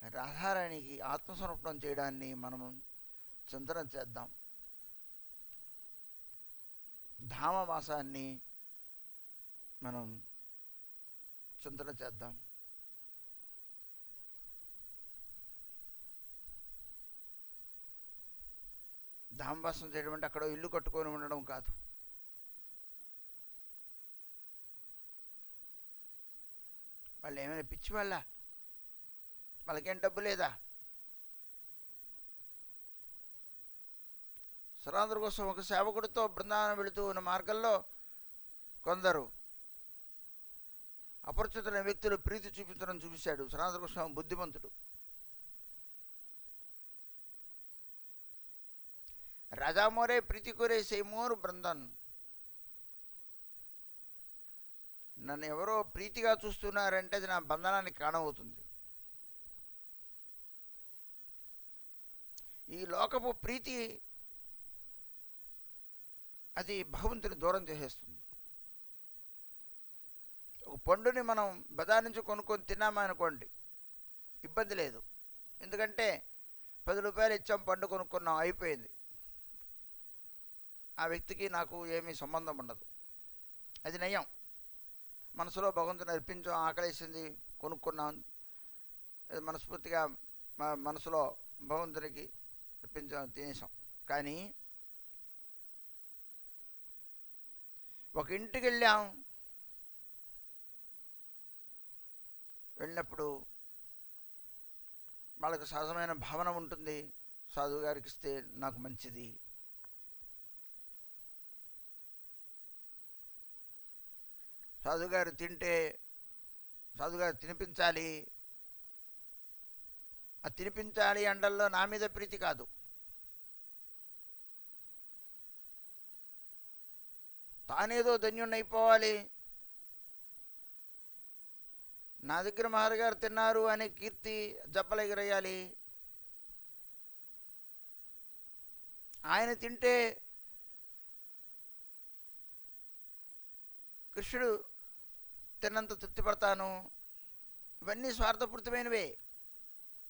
రాధారానికి ఆత్మసమర్పణం చేయడాన్ని మనం చింతన చేద్దాం. ధామవాసాన్ని మనం చింతన చేద్దాం. ధామవాసం చేయడం అంటే అక్కడ ఇల్లు కట్టుకొని ఉండడం కాదు. వాళ్ళు ఏమైనా పిచ్చి వాళ్ళకేం డబ్బు లేదా? సనాతన కోసం ఒక సేవకుడితో బృందావనం వెళుతూ ఉన్న మార్గంలో కొందరు అపరిచితులైన వ్యక్తులు ప్రీతి చూపించడం చూపించాడు. సనాతన కోసం బుద్ధిమంతుడు. రాజా మోరే ప్రీతి కోరే సేమోరు బృందన్. నన్ను ఎవరో ప్రీతిగా చూస్తున్నారంటే అది నా బంధనానికి కారణమవుతుంది. ఈ లోకపు ప్రీతి అది భగవంతుని దూరం చేసేస్తుంది. ఒక పండుని మనం బజార్ నుంచి కొనుక్కొని తిన్నామనుకోండి, ఇబ్బంది లేదు. ఎందుకంటే 10 రూపాయలు ఇచ్చాం, పండు కొనుక్కున్నాం, అయిపోయింది. ఆ వ్యక్తికి నాకు ఏమీ సంబంధం ఉండదు. అది నయం. మనసులో భగవంతుని అర్పించాం, ఆకలేసింది, కొనుక్కున్నాం, మనస్ఫూర్తిగా మనసులో భగవంతునికి అర్పించాం, తినేసాం. కానీ ఒక ఇంటికి వెళ్ళినప్పుడు వాళ్ళకి సహజమైన భావన ఉంటుంది, సాధువు గారికి ఇస్తే నాకు మంచిది. సాధుగారు తింటే సాధుగారు తినిపించాలి. ఆ తినిపించాలి అండల్లో నా మీద ప్రీతి కాదు, తానేదో ధన్యుణ్ణైపోవాలి, నా దగ్గర మహారాజుగారు తిన్నారు అనే కీర్తి జబ్బలెగరేయాలి. ఆయన తింటే కృష్ణుడు తిన్నంత తృప్తి పడతాను. ఇవన్నీ స్వార్థపూరితమైనవే.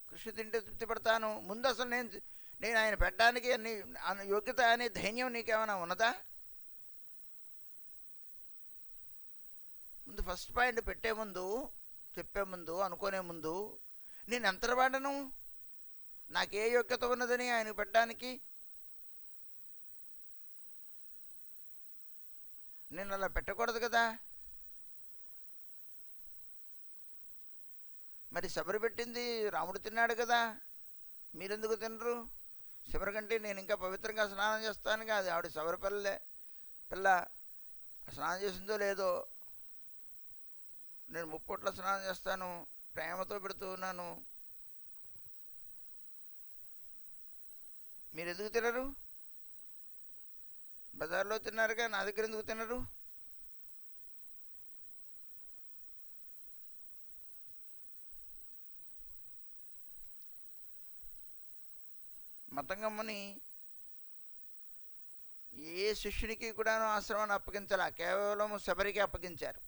కృష్ణుడు తింటే తృప్తి పడతాను. ముందు అసలు నేను ఆయన పెట్టడానికి అన్ని యోగ్యత అనే ధైర్యం నీకేమైనా ఉన్నదా? ముందు ఫస్ట్ పాయింట్ పెట్టే ముందు, చెప్పే ముందు, అనుకునే ముందు నేను ఎంత వాడను, నాకే యోగ్యత ఉన్నదని ఆయన పెట్టడానికి? నేను అలా పెట్టకూడదు కదా. మరి శబరి పెట్టింది రాముడు తిన్నాడు కదా, మీరెందుకు తినరు? శబరి కంటే నేను ఇంకా పవిత్రంగా స్నానం చేస్తాను కాదు, ఆవిడ శబరి పిల్ల స్నానం చేసిందో లేదో, నేను 3 పూట్ల స్నానం చేస్తాను, ప్రేమతో పెడుతూ ఉన్నాను. మీరు ఎందుకు తినరు? బజార్లో తిన్నారుగా, నా దగ్గర ఎందుకు తినరు? మతంగమ్మని ఏ శిష్యునికి కూడాను ఆశ్రమాన్ని అప్పగించాల, కేవలం శబరికి అప్పగించారు.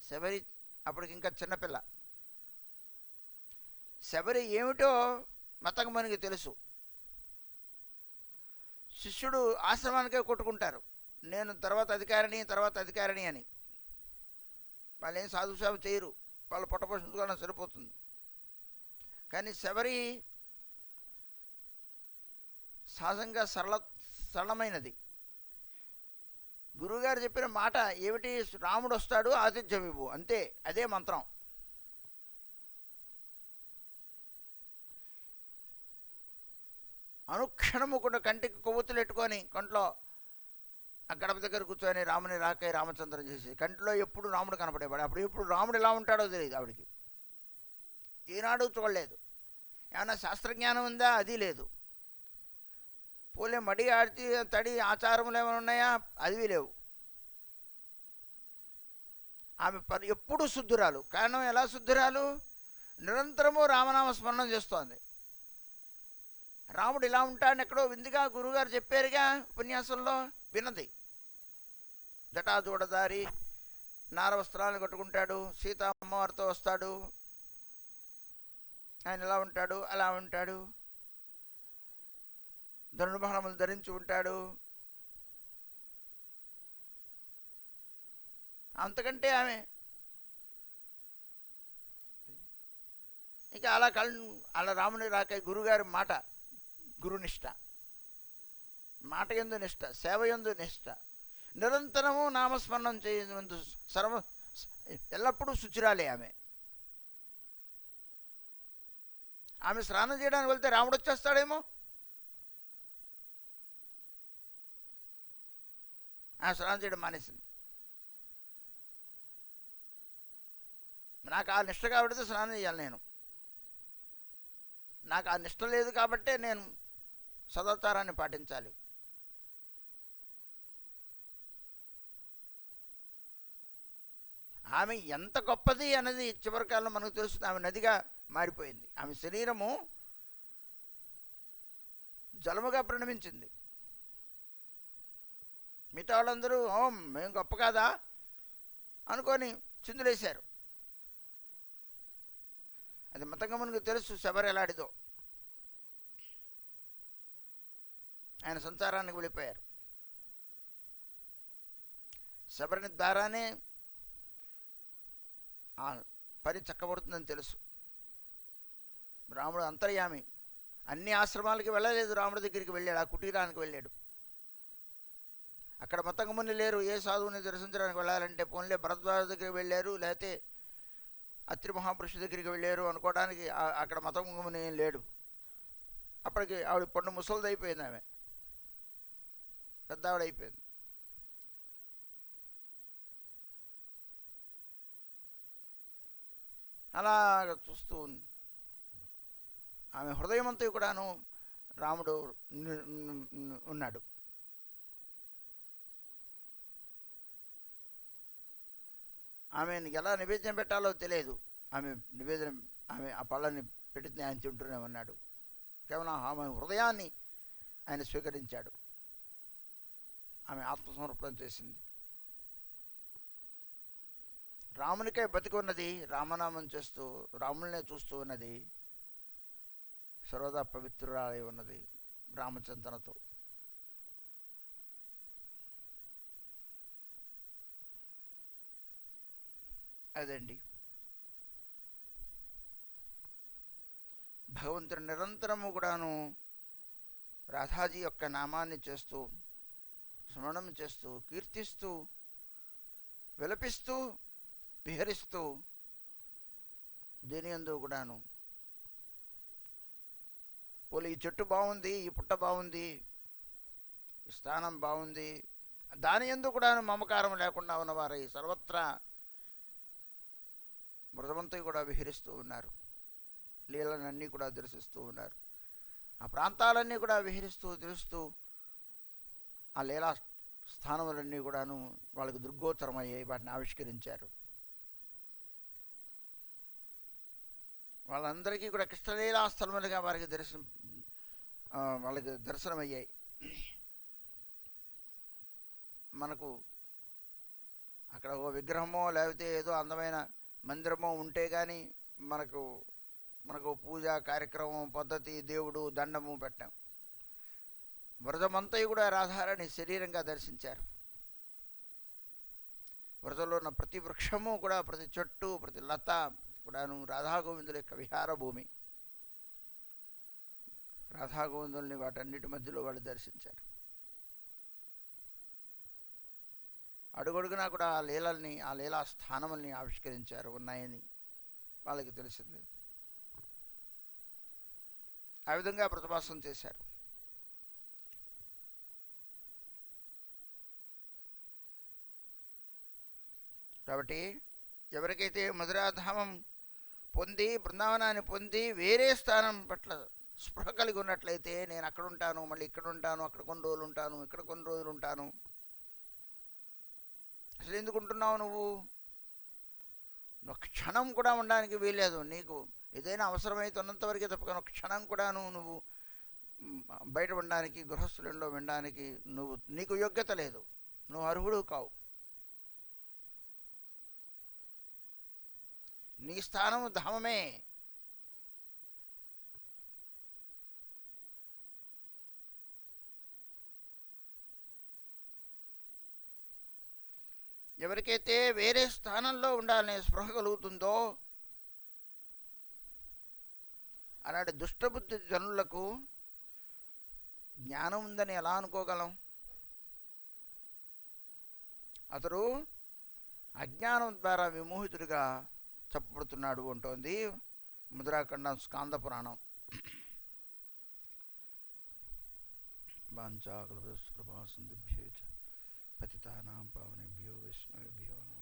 శబరి అప్పటికి ఇంకా చిన్నపిల్ల. శబరి ఏమిటో మతంగమ్మనికి తెలుసు. శిష్యుడు ఆశ్రమానికే కొట్టుకుంటారు, నేను తర్వాత అధికారిని అని. వాళ్ళు ఏం సాధుసేవ చేయరు, వాళ్ళు పొట్టపోషించుకోవడం సరిపోతుంది. కానీ శబరి సహజంగా సరళమైనది. గురువుగారు చెప్పిన మాట ఏమిటి? రాముడు వస్తాడు, ఆతిథ్యం ఇవ్వు, అంతే. అదే మంత్రం. అనుక్షణము కూడా కంటికి కొవ్వొత్తులు పెట్టుకొని కంట్లో ఆ గడప దగ్గర కూర్చొని రాముని రాకై రామచంద్రం చేసి కంటిలో ఎప్పుడు రాముడు కనపడేవాడు. అప్పుడు ఎప్పుడు రాముడు ఎలా ఉంటాడో తెలియదు ఆవిడికి. ఈనాడు చూడలేదు. ఏమన్నా శాస్త్రజ్ఞానం ఉందా? అది లేదు. పోలే మడి ఆడితే తడి ఆచారములు ఏమైనా ఉన్నాయా? అదివి లేవు. ఆమె ఎప్పుడు శుద్ధురాలు. కారణం ఎలా శుద్ధురాలు? నిరంతరము రామనామ స్మరణం చేస్తోంది. రాముడు ఇలా ఉంటాడని ఎక్కడో విందుగా గురువుగారు చెప్పారుగా ఉపన్యాసంలో, విన్నది. జటాజూడదారి, నారవస్త్రాలను కట్టుకుంటాడు, సీత అమ్మవారితో వస్తాడు, ఆయన ఇలా ఉంటాడు, అలా ఉంటాడు, ధనుర్బాణములు ధరించి ఉంటాడు. అంతకంటే ఆమె ఇక అలా రాముని రాక గురుగారి మాట, గురునిష్ట, మాట యందు నిష్ట, సేవ యందు నిష్ట, నిరంతరము నామస్మరణం చేయందు ఎల్లప్పుడూ శుచిరాలే ఆమె. ఆమె స్నానం చేయడానికి వెళ్తే రాముడు వచ్చేస్తాడేమో. స్నానం చేయడం మానేసింది. నాకు ఆ నిష్ట కాబట్టి స్నానం చేయాలి నేను. నాకు ఆ నిష్ట లేదు కాబట్టే నేను సదాచారాన్ని పాటించాలి. ఆమె ఎంత గొప్పది అన్నది చివరి కాలంలో మనకు తెలుస్తుంది. ఆమె నదిగా మారిపోయింది. ఆమె శరీరము జలముగా పరిణమించింది. మిగతా వాళ్ళందరూ మేము గొప్ప కాదా అనుకొని చిందులేశారు. అది మతంగమునికి తెలుసు శబరి ఎలాడిదో. ఆయన సంసారానికి వెళ్ళిపోయారు. శబరిని ద్వారానే ఆ పని చక్కబడుతుందని తెలుసు. రాముడు అంతర్యామి. అన్ని ఆశ్రమాలకి వెళ్ళలేదు, రాముడి దగ్గరికి వెళ్ళాడు. ఆ కుటీరానికి వెళ్ళాడు. అక్కడ మతంగముని లేరు. ఏ సాధువుని దర్శించడానికి వెళ్ళాలంటే పోన్లే భరద్వాజ దగ్గరికి వెళ్ళారు, లేకపోతే అత్రి మహాపురుషు దగ్గరికి వెళ్ళారు అనుకోవడానికి అక్కడ మతంగముని ఏం లేడు. అప్పటికి ఆవిడ పండు ముసలిది అయిపోయింది. ఆమె పెద్ద ఆవిడైపోయింది. అలాగ చూస్తూ ఆమె హృదయమంతా కూడాను రాముడు ఉన్నాడు. ఆమెను ఎలా నివేదన పెట్టాలో తెలియదు. ఆమె ఆ పళ్ళని పెడితే ఆయన తింటూనే ఉన్నాడు. కేవలం ఆమె హృదయాన్ని ఆయన స్వీకరించాడు. ఆమె ఆత్మసమర్పణ చేసింది. రామునికే బతికి ఉన్నది, రామనామం చేస్తూ రాములనే చూస్తూ ఉన్నది, సర్వదా పవిత్రురాలై ఉన్నది రామచంద్రతో. అదండి భగవంతుడు నిరంతరము కూడాను రాధాజీ యొక్క నామాన్ని చేస్తూ, స్మరణం చేస్తూ, కీర్తిస్తూ, విలపిస్తూ, విహరిస్తూ, దేనియందు కూడాను పోలీ ఈ చెట్టు బాగుంది, ఈ పుట్ట బాగుంది, ఈ స్థానం బాగుంది, దాని యందు కూడాను మమకారం లేకుండా ఉన్నవారు ఈ సర్వత్రా మృదవంతులు కూడా విహరిస్తూ ఉన్నారు. లీలలన్నీ కూడా దర్శిస్తూ ఉన్నారు. ఆ ప్రాంతాలన్నీ కూడా విహరిస్తూ తెలుస్తూ ఆ లీలా స్థానములన్నీ కూడాను వాళ్ళకి దుర్గోచరమయ్యాయి. వాటిని ఆవిష్కరించారు. వాళ్ళందరికీ కూడా కృష్ణలీలా స్థలములుగా వాళ్ళకి దర్శనమయ్యాయి. మనకు అక్కడ ఓ విగ్రహమో లేకపోతే ఏదో అందమైన మందిరమో ఉంటే కానీ మనకు పూజా కార్యక్రమం పద్ధతి, దేవుడు దండము పెట్టాం. వ్రతమంతా కూడా రాధారాణి శరీరంగా దర్శించారు. వ్రతంలో ఉన్న ప్రతి వృక్షము కూడా, ప్రతి చెట్టు, ప్రతి లత కూడాను రాధాగోవిందుల యొక్క విహార భూమి. రాధాగోవిందుల్ని వాటన్నిటి మధ్యలో వాళ్ళు దర్శించారు. అడుగడుగునా కూడా ఆ లీలల్ని, ఆ లీలా స్థానముల్ని ఆవిష్కరించారు, ఉన్నాయని వాళ్ళకి తెలిసింది. ఆ విధంగా ప్రతిభాసం చేశారు. కాబట్టి ఎవరికైతే మధురాధామం పొంది, బృందావనాన్ని పొంది వేరే స్థానం పట్ల స్పృహ కలిగి ఉన్నట్లయితే, నేను అక్కడ ఉంటాను, మళ్ళీ ఇక్కడ ఉంటాను, అక్కడ కొన్ని రోజులు ఉంటాను, ఇక్కడ కొన్ని రోజులు ఉంటాను. అసలు ఎందుకు ఉంటున్నావు నువ్వు? ఒక క్షణం కూడా ఉండడానికి వీల్లేదు. నీకు ఏదైనా అవసరమైతే ఉన్నంత వరకే తప్ప ఒక క్షణం కూడా నువ్వు బయట ఉండడానికి, గృహస్థులలో వినడానికి నీకు యోగ్యత లేదు. నువ్వు అర్హుడు కావు. నీ స్థానము ధామమే. ఎవరికైతే వేరే స్థానంలో ఉండాలనే స్పృహ కలుగుతుందో అలాంటి దుష్టబుద్ధి జనులకు జ్ఞానం ఉందని ఎలా అనుకోగలం? అతడు అజ్ఞానం ద్వారా విమోహితుడిగా చెప్పబడుతున్నాడు అంటోంది ముద్రాఖండం స్కాంద పురాణం. వాంఛాకల్పతరుభ్యశ్చ కృపాసింధుభ్యో చ పతితానాం పావనేభ్యో వైష్ణవేభ్యో నమః.